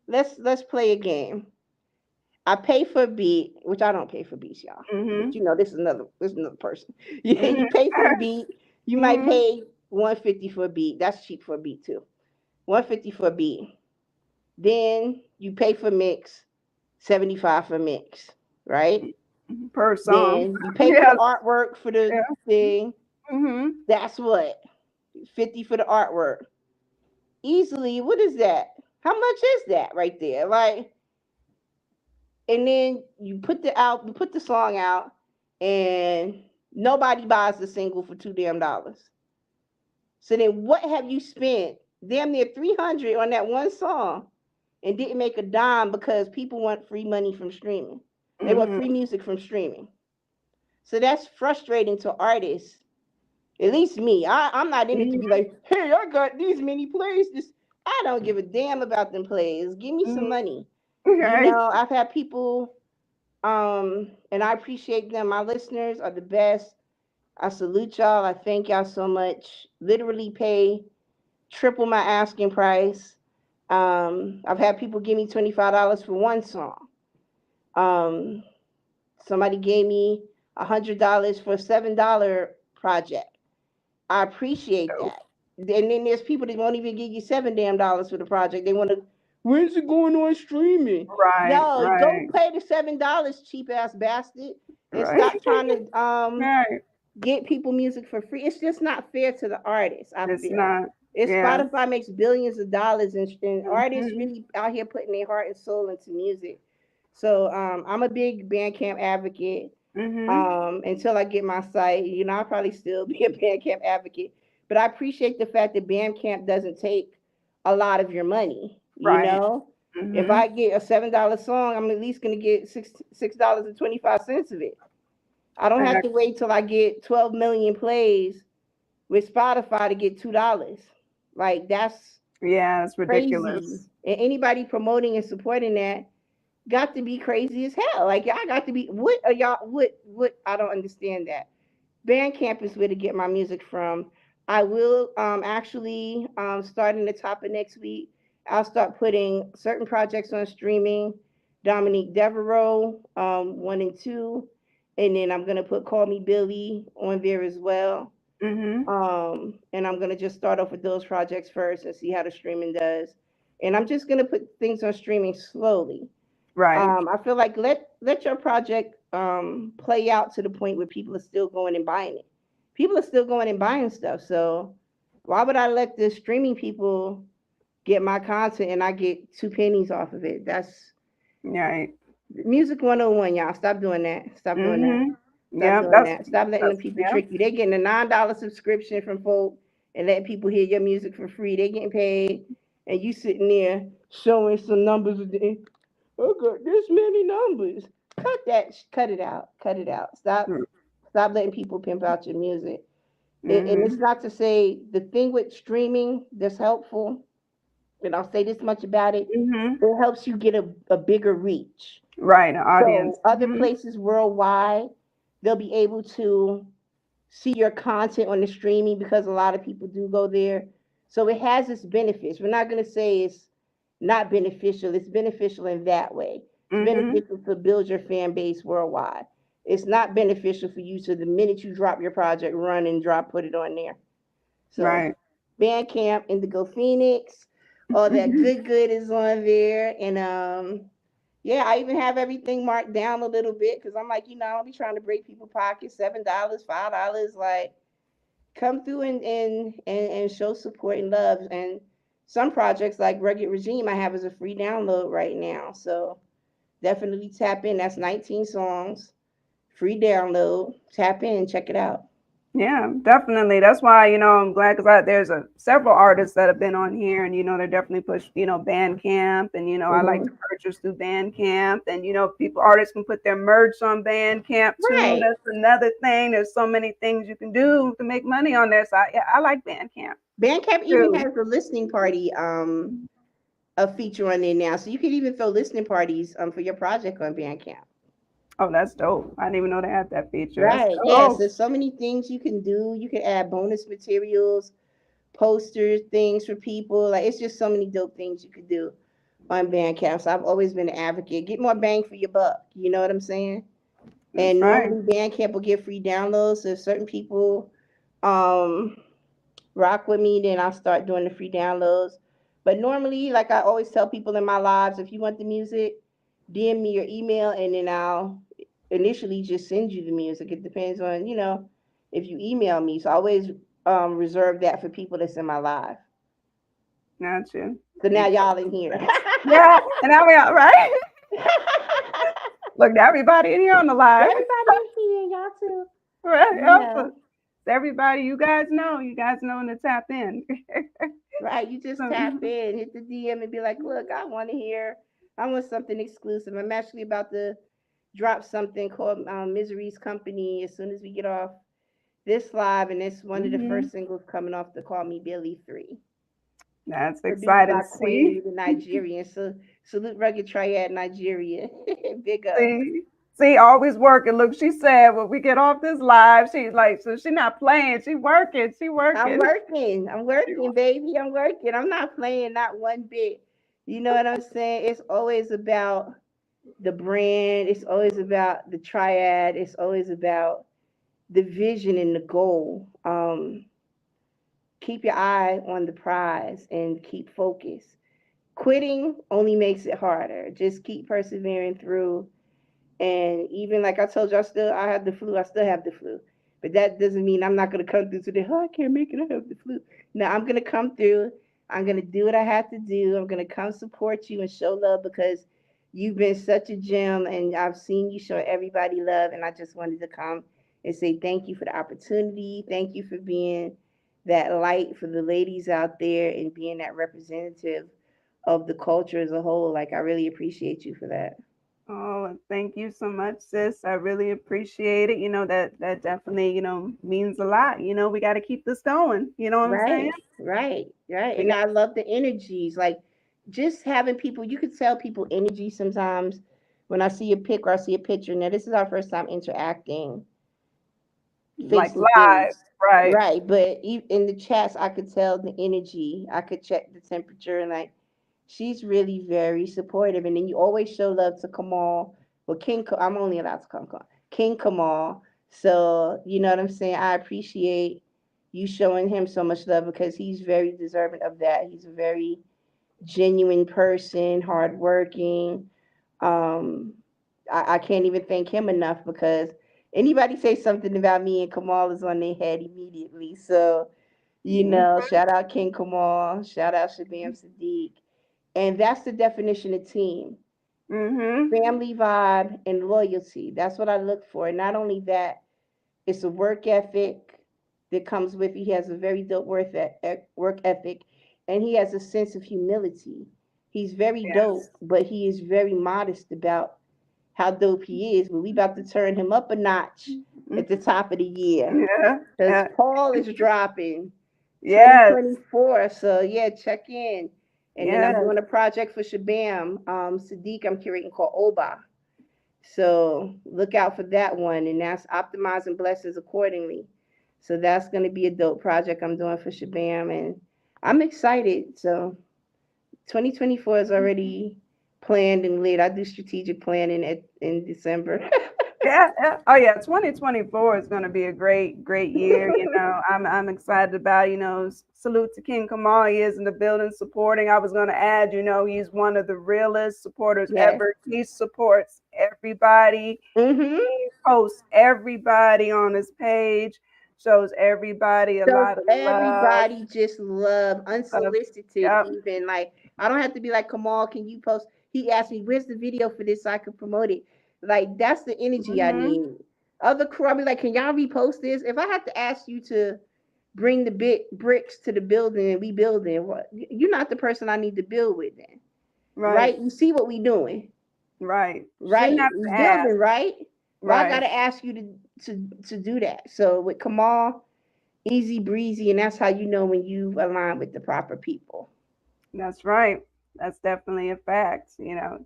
Speaker 3: Let's play a game. I pay for a beat, which I don't pay for beats, y'all. But
Speaker 2: hmm
Speaker 3: this is another person. You
Speaker 2: hmm
Speaker 3: pay for the beat. You might
Speaker 2: hmm
Speaker 3: pay 150 for a beat. That's cheap for a beat too. 150 for a beat. Then you pay for mix, 75 for mix, right?
Speaker 2: Per song.
Speaker 3: Then you pay for the
Speaker 2: Yes.
Speaker 3: artwork for the
Speaker 2: Yeah.
Speaker 3: thing.
Speaker 2: hmm
Speaker 3: That's what 50 for the artwork. easily, what is that? How much is that right there? Like, and then you put the song out, and nobody buys the single for $2 damn. So then, what have you spent damn near 300 on that one song, and didn't make a dime because people want free money from streaming? They want free music from streaming. So that's frustrating to artists. At least me. I'm not in it to be like, hey, I got these many plays. I don't give a damn about them plays. Give me some money.
Speaker 2: Right.
Speaker 3: I've had people, and I appreciate them. My listeners are the best. I salute y'all. I thank y'all so much. Literally pay triple my asking price. I've had people give me $25 for one song. Um, Somebody gave me $100 for a $7 project. I appreciate that. And then there's people that won't even give you $7 damn for the project. They want to, when's it going on streaming?
Speaker 2: Right.
Speaker 3: No, go
Speaker 2: Right.
Speaker 3: pay the $7, cheap ass bastard, and
Speaker 2: Right.
Speaker 3: stop trying to
Speaker 2: Right.
Speaker 3: get people music for free. It's just not fair to the artists, I
Speaker 2: It's
Speaker 3: feel.
Speaker 2: not.
Speaker 3: If
Speaker 2: Yeah.
Speaker 3: Spotify makes billions of dollars, and artists
Speaker 2: Mhm.
Speaker 3: really out here putting their heart and soul into music. So I'm a big Bandcamp advocate.
Speaker 2: Mhm.
Speaker 3: Until I get my site, I'll probably still be a Bandcamp advocate. But I appreciate the fact that Bandcamp doesn't take a lot of your money.
Speaker 2: Right.
Speaker 3: If
Speaker 2: Mhm.
Speaker 3: I get a $7 song, I'm at least gonna get $6.25 of it. I don't have
Speaker 2: And
Speaker 3: to wait till I get 12 million plays with Spotify to get $2. Like, that's
Speaker 2: yeah, it's
Speaker 3: crazy.
Speaker 2: ridiculous.
Speaker 3: And anybody promoting and supporting that got to be crazy as hell. Like, y'all got to be, what are y'all, what, I don't understand that. Bandcamp is where to get my music from. I will actually, starting the top of next week, I'll start putting certain projects on streaming. Dominique Devereaux, 1 and 2. And then I'm going to put Call Me Billy on there as well.
Speaker 2: Mhm.
Speaker 3: And I'm going to just start off with those projects first and see how the streaming does. And I'm just going to put things on streaming slowly.
Speaker 2: Right.
Speaker 3: I feel like let your project play out to the point where people are still going and buying it. People are still going and buying stuff. So why would I let the streaming people get my content and I get 2 pennies off of it? That's
Speaker 2: Right.
Speaker 3: music 101, y'all. Stop doing that. Stop doing that.
Speaker 2: Mhm.
Speaker 3: Stop
Speaker 2: Yeah.
Speaker 3: doing that. Stop letting the people
Speaker 2: Yeah.
Speaker 3: trick you. They're getting a $9 subscription from folk and letting people hear your music for free. They're getting paid, and you sitting there showing some numbers. I got this many numbers. Cut that. Cut it out. Cut it out. Stop letting people pimp out your music. And it's
Speaker 2: Mhm.
Speaker 3: not to say the thing with streaming that's helpful, and I'll say this much about it,
Speaker 2: Mhm.
Speaker 3: it helps you get a bigger reach.
Speaker 2: Right. An audience.
Speaker 3: So other
Speaker 2: Mhm.
Speaker 3: places worldwide, they'll be able to see your content on the streaming because a lot of people do go there. So it has its benefits. We're not going to say it's not beneficial. It's beneficial in that way. It's
Speaker 2: Mhm.
Speaker 3: beneficial to build your fan base worldwide. It's not beneficial for you to the minute you drop your project, run and put it on there. So
Speaker 2: Right.
Speaker 3: Bandcamp, Indigo Phoenix, all that good is on there. And yeah, I even have everything marked down a little bit because I'm like, I'll be trying to break people pockets, $7, $5, like come through and show support and love. And some projects like Rugged Regime I have as a free download right now. So definitely tap in. That's 19 songs, free download. Tap in, check it out.
Speaker 2: Yeah, definitely. That's why, I'm glad because there's several artists that have been on here and, they definitely push, Bandcamp and, I like to
Speaker 3: Hmm.
Speaker 2: purchase through Bandcamp and, artists can put their merch on Bandcamp too.
Speaker 3: Right.
Speaker 2: That's another thing. There's so many things you can do to make money on there. So yeah, I like Bandcamp
Speaker 3: Bandcamp even
Speaker 2: too.
Speaker 3: has a listening party a feature on there now. So you can even throw listening parties for your project on Bandcamp.
Speaker 2: Oh, that's dope. I didn't even know they had that feature. That's
Speaker 3: Right. Yes,
Speaker 2: dope.
Speaker 3: there's so many things you can do. You can add bonus materials, posters, things for people. Like, it's just so many dope things you could do on Bandcamp. So I've always been an advocate. Get more bang for your buck. You know what I'm saying?
Speaker 2: That's
Speaker 3: And
Speaker 2: right.
Speaker 3: normally Bandcamp will give free downloads. So if certain people um rock with me, then I'll start doing the free downloads. But normally, like I always tell people in my lives, if you want the music, DM me your email and then I'll initially just send you the music. It depends on, if you email me. So I always reserve that for people that's in my live.
Speaker 2: Gotcha.
Speaker 3: So now y'all in here.
Speaker 2: Yeah, and now we are right. Look, everybody in here on the live.
Speaker 3: Everybody in here, y'all too.
Speaker 2: Right.
Speaker 3: You know,
Speaker 2: Everybody, you guys know when to tap in.
Speaker 3: right? You just tap in, hit the DM, and be like, "Look, I want to hear. I want something exclusive. I'm actually about to drop something called Misery's Company as soon as we get off this live, and it's one of the first singles coming off the Call Me Billy 3.
Speaker 2: That's
Speaker 3: Produced
Speaker 2: exciting.
Speaker 3: by Queen, the Nigerian. So salute Rugged Triad Nigeria. Big up.
Speaker 2: See, always working. Look, she said when we get off this live, she's like, so she's not playing. She working. She
Speaker 3: I'm
Speaker 2: working.
Speaker 3: working. I'm working, baby. I'm working. I'm not playing not one bit. You know what I'm saying? It's always about the brand. It's always about the triad. It's always about the vision and the goal. Keep your eye on the prize and keep focused. Quitting only makes it harder. Just keep persevering through. And even like I told you, I have the flu. I still have the flu. But that doesn't mean I'm not gonna come through today. Oh, I can't make it. I have the flu. No, I'm gonna come through. I'm gonna do what I have to do. I'm gonna come support you and show love because you've been such a gem, and I've seen you show everybody love. And I just wanted to come and say thank you for the opportunity. Thank you for being that light for the ladies out there and being that representative of the culture as a whole. Like I really appreciate you for that.
Speaker 2: Oh, thank you so much, sis. I really appreciate it. That definitely, means a lot. We got to keep this going. You know what I'm saying?
Speaker 3: Right, right.
Speaker 2: We
Speaker 3: And
Speaker 2: got,
Speaker 3: I love the energies. Like just having people, you could tell people energy sometimes when I see a pic or I see a picture. Now, this is our first time interacting face
Speaker 2: like
Speaker 3: to
Speaker 2: live,
Speaker 3: face.
Speaker 2: right?
Speaker 3: Right. But in the chats, I could tell the energy. I could check the temperature and like, she's really very supportive. And then you always show love to Kamal. Well, I'm only allowed to call King Kamal. So, you know what I'm saying? I appreciate you showing him so much love because he's very deserving of that. He's a very genuine person, hardworking. Um, I can't even thank him enough because anybody say something about me and Kamal is on their head immediately. So, shout out King Kamal, shout out Shabam Sadiq. And that's the definition of team.
Speaker 2: Mm-hmm.
Speaker 3: Family vibe and loyalty. That's what I look for. And not only that, it's a work ethic that comes with it. He has a very dope work ethic, and he has a sense of humility. He's very
Speaker 2: Yes.
Speaker 3: dope, but he is very modest about how dope he is. But we about to turn him up a notch at the top of the year
Speaker 2: Yeah.
Speaker 3: because
Speaker 2: Yeah.
Speaker 3: Paul is dropping
Speaker 2: Yes.
Speaker 3: 2024. So yeah, check in. And then I'm
Speaker 2: Yes.
Speaker 3: doing a project for Shabam Sadiq. I'm curating called Oba. So look out for that one, and that's optimizing blessings accordingly. So that's going to be a dope project I'm doing for Shabam, and I'm excited. So 2024 is already planned and lit. I do strategic planning in December.
Speaker 2: Yeah, yeah. Oh yeah, 2024 is going to be a great year. I'm excited about. Salute to King Kamal. He is in the building supporting. I was going to add, he's one of the realest supporters
Speaker 3: Yes.
Speaker 2: ever. He supports everybody.
Speaker 3: Mm-hmm.
Speaker 2: He posts everybody on his page. Shows everybody a
Speaker 3: So
Speaker 2: lot of love.
Speaker 3: everybody just love unsolicited,
Speaker 2: Yep.
Speaker 3: even like I don't have to be like Kamal, can you post? He asked me, where's the video for this so I could promote it? Like that's the energy I
Speaker 2: Mm-hmm.
Speaker 3: need. Other crew, I'll be like, can y'all repost this? If I have to ask you to bring the bricks to the building and we building, what you're not the person I need to build with then.
Speaker 2: Right.
Speaker 3: Right? You see what we doing.
Speaker 2: Right. Shouldn't
Speaker 3: Right?
Speaker 2: have
Speaker 3: We
Speaker 2: to ask.
Speaker 3: building, right? Well, I
Speaker 2: Right.
Speaker 3: gotta ask you to do that. So with Kamal, easy breezy, and that's how you know when you've aligned with the proper people.
Speaker 2: That's right. That's definitely a fact,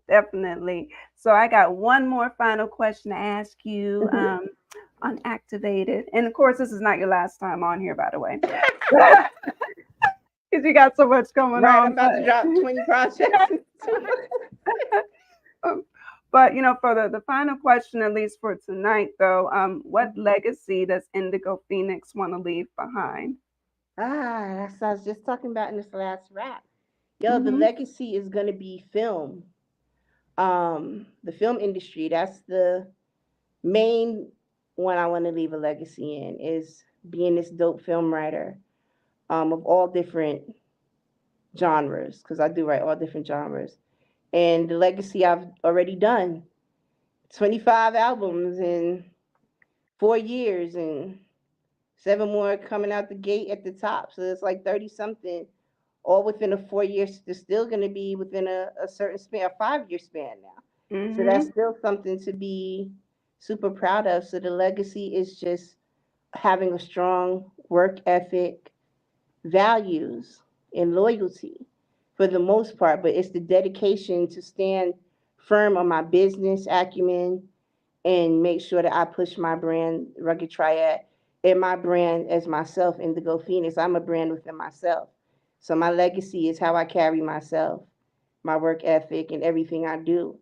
Speaker 2: definitely. So I got one more final question to ask you
Speaker 3: Mm-hmm.
Speaker 2: on Activated. And of course, this is not your last time on here, by the way, because you got so much going
Speaker 3: Right, I'm
Speaker 2: on.
Speaker 3: about to drop 20 projects.
Speaker 2: For the final question, at least for tonight, though, what legacy does Indigo Phoenix want to leave behind?
Speaker 3: That's what I was just talking about in this last rap. Yo, the
Speaker 2: Mm-hmm.
Speaker 3: legacy is gonna be film. The film industry. That's the main one I want to leave a legacy in is being this dope film writer. Of all different genres because I do write all different genres. And the legacy I've already done 25 albums in 4 years and 7 more coming out the gate at the top. So it's like 30 something all within a 4 years. It's still going to be within a certain span, a 5 year span now. So that's still something to be super proud of. So the legacy is just having a strong work ethic, values, and loyalty for the most part, but it's the dedication to stand firm on my business acumen and make sure that I push my brand, Rugged Triad, and my brand as myself, Indigo Phoenix. I'm a brand within myself. So my legacy is how I carry myself, my work ethic, and everything I do.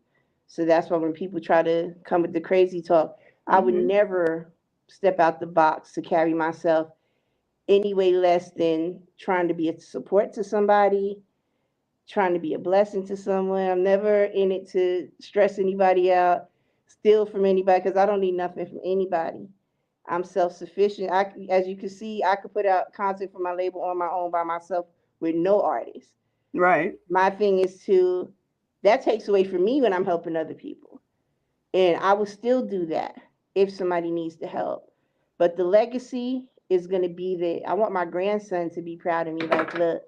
Speaker 3: So that's why when people try to come with the crazy talk, I would never step out the box to carry myself any way less than trying to be a support to somebody, trying to be a blessing to someone. I'm never in it to stress anybody out, steal from anybody, because I don't need nothing from anybody. I'm self-sufficient. As you can see, I could put out content for my label on my own by myself with no artist.
Speaker 2: Right.
Speaker 3: My thing is that takes away from me when I'm helping other people. And I will still do that if somebody needs the help. But the legacy is going to be that I want my grandson to be proud of me. Like, look,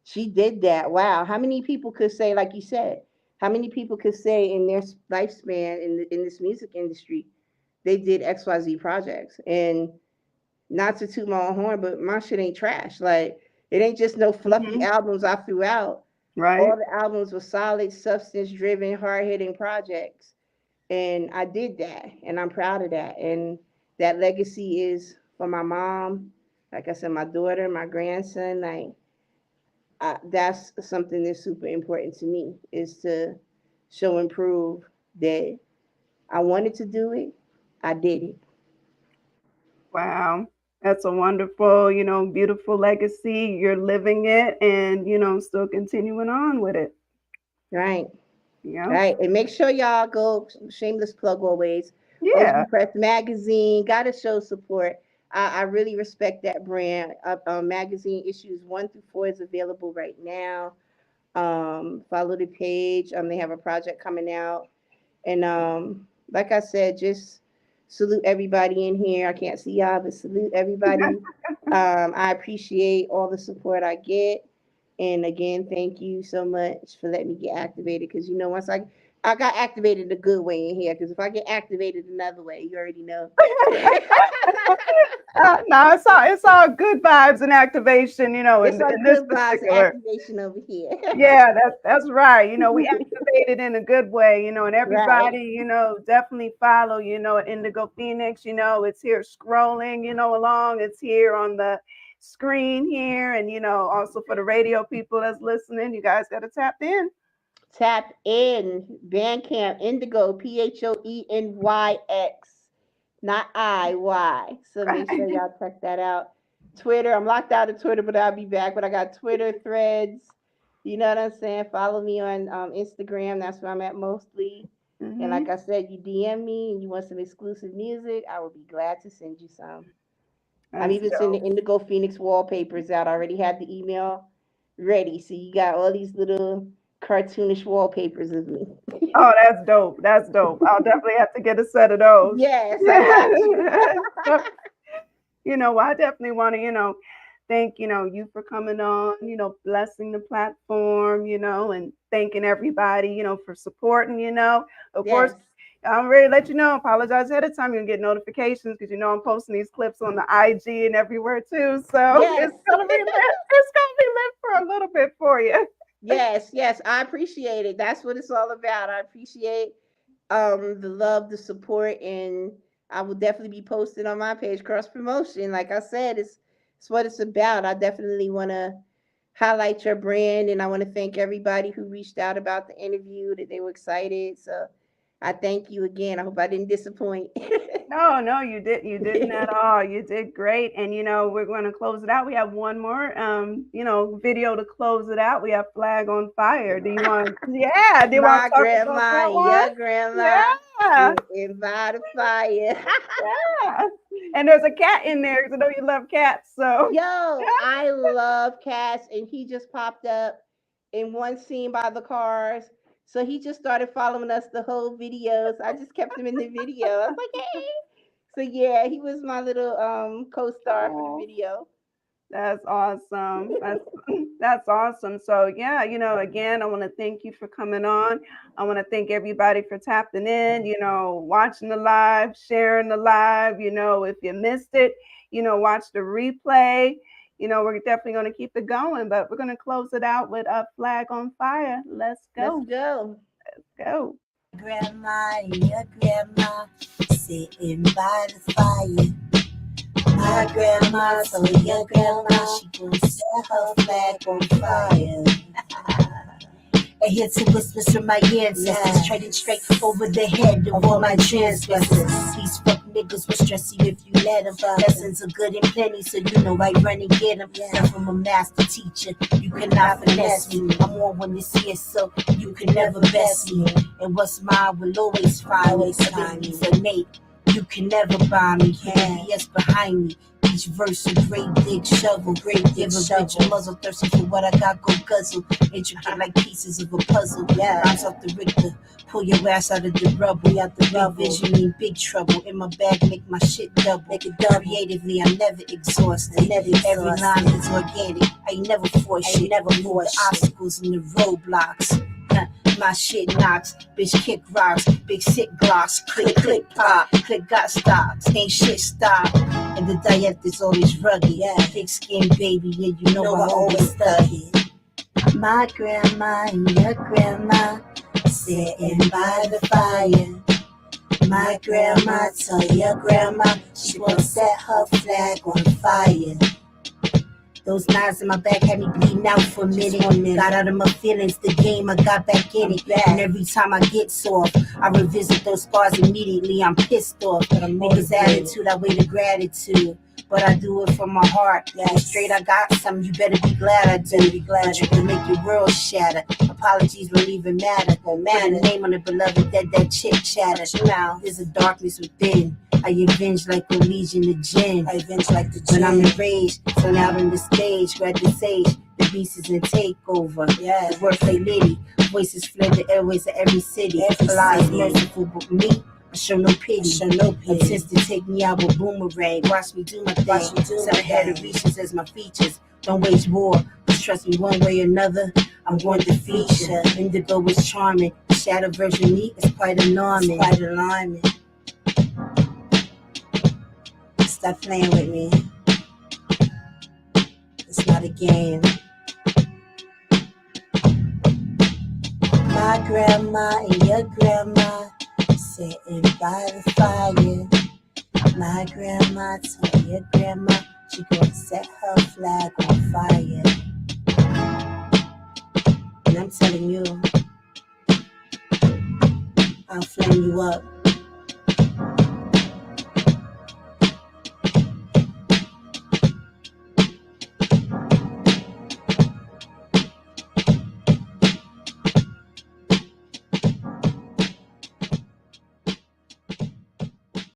Speaker 3: she did that. Wow. How many people could say, like you said, how many people could say in their lifespan in this music industry, they did XYZ projects? And not to toot my own horn, but my shit ain't trash. Like, it ain't just no fluffy albums I threw out.
Speaker 2: Right.
Speaker 3: All the albums were solid, substance-driven, hard-hitting projects. And I did that, and I'm proud of that. And that legacy is for my mom, like I said, my daughter, my grandson. Like, that's something that's super important to me, is to show and prove that I wanted to do it, I did it.
Speaker 2: Wow. That's a wonderful, beautiful legacy. You're living it and, still continuing on with it.
Speaker 3: Right.
Speaker 2: Yeah.
Speaker 3: Right. And make sure y'all go, shameless plug always.
Speaker 2: Yeah.
Speaker 3: OG Press Magazine, gotta show support. I really respect that brand. Magazine issues 1 through 4 is available right now. Follow the page. They have a project coming out. And like I said, just salute everybody in here. I can't see y'all, but salute everybody. I appreciate all the support I get. And again, thank you so much for letting me get activated. Because once I got activated the good way in here. Because if I get activated another way, you already know.
Speaker 2: No, it's all good vibes and activation,
Speaker 3: It's all
Speaker 2: in this
Speaker 3: good vibes
Speaker 2: particular.
Speaker 3: activation over here.
Speaker 2: Yeah, that's right. We activated in a good way, and
Speaker 3: Right.
Speaker 2: everybody, definitely follow, Indigo Phoenix, it's here scrolling, along. It's here on the screen here, and also for the radio people that's listening, you guys got to tap in.
Speaker 3: Tap in. Bandcamp, Indigo, PHOENYX, not IY. So make sure y'all check that out. Twitter, I'm locked out of Twitter, but I'll be back. But I got Twitter, Threads. You know what I'm saying? Follow me on Instagram. That's where I'm at mostly. And like I said, you DM me and you want some exclusive music, I will be glad to send you some. I'm even sending Indigo Phoenix wallpapers out. I already had the email ready. So you got all these little cartoonish wallpapers of me.
Speaker 2: Oh, that's dope. That's dope. I'll definitely have to get a set of those.
Speaker 3: Yes, I got you.
Speaker 2: I definitely want to, thank, you for coming on, blessing the platform, and thanking everybody, for supporting, of course. I'm ready to let you know, apologize ahead of time. You'll get notifications because I'm posting these clips on the IG and everywhere too. So it's gonna be lit. It's gonna be lit for a little bit for you.
Speaker 3: Yes, I appreciate it. That's what it's all about. I appreciate the love, the support, and I will definitely be posting on my page, cross promotion. Like I said, it's what it's about. I definitely want to highlight your brand, and I want to thank everybody who reached out about the interview, that they were excited. So I thank you again. I hope I didn't disappoint.
Speaker 2: No, you didn't at all. You did great. And we're going to close it out. We have one more video to close it out. We have Flag on Fire. Do you want do you want to talk
Speaker 3: grandma,
Speaker 2: about that one?
Speaker 3: your grandma,
Speaker 2: Yeah.
Speaker 3: in by the fire.
Speaker 2: Yeah. And there's a cat in there because I know you love cats. So
Speaker 3: Yo, I love cats, and he just popped up in one scene by the cars. So he just started following us the whole videos. I just kept him in the video. I was like, hey. So yeah, he was my little co-star for the video.
Speaker 2: that's awesome. That's awesome. So yeah, again, I want to thank you for coming on. I want to thank everybody for tapping in, watching the live, sharing the live. If you missed it, watch the replay. We're definitely going to keep it going, but we're going to close it out with a flag on fire. Let's go.
Speaker 3: Let's go.
Speaker 2: Let's go.
Speaker 1: Grandma, your grandma, sitting by the fire. My grandma told your grandma she gonna set her flag on fire. I hear some whispers from my ancestors, trading straight over the head of all my transgressors. These fuck niggas will stress you if you let them. Lessons are good and plenty, so you know I run and get them. I'm from a master teacher, you cannot finesse me. I'm on when this here, so you can never best me. And what's mine will always find me. Abilities innate, you can never buy me. Yes, behind me. Each verse a great big shovel, great big bitch a muzzle, thirsty for what I got, go guzzle. Intricate like pieces of a puzzle. Rhymes off the Richter, pull your ass out of the rubble. Out the rubble, vision in big trouble. In my bag, make my shit double. Make it double. Creatively, I'm never exhausted. Every line is organic. I ain't never force shit. Never force obstacles in the roadblocks. My shit knocks, bitch kick rocks, big sick glocks, click click pop, click got stops, ain't shit stop. And the diet is always rugged, thick skin baby, yeah you know I always thug it. My grandma and your grandma sitting by the fire. My grandma told your grandma she gonna set her flag on fire. Those knives in my back had me bleeding out for a minute. Got out of my feelings, the game, I got back in it. And every time I get soft, I revisit those scars immediately. I'm pissed off. Niggas' attitude, I weigh the gratitude. But I do it from my heart. Straight, I got something, you better be glad I do. Be glad you can make your world shatter. Apologies don't even matter. Put a name on the beloved that chit chatter. There's a darkness within. I avenge like a legion of jinn. I avenge like the jinn. When I'm enraged, turn out on the stage, grab the sage. The beast is in takeover. The wordplay litty. Voices fled the airways of every city. Lies merciful, but me, I show no pity. Attempts to take me out with boomerang. Watch me do my thing. Set ahead of reaches as my features. Don't wage war, but trust me one way or another, I'm going to feature. Indigo is charming. The shadow version of me is quite alarming. Stop playing with me. It's not a game. My grandma and your grandma sitting by the fire. My grandma told your grandma she gonna set her flag on fire. And I'm telling you, I'll flame you up.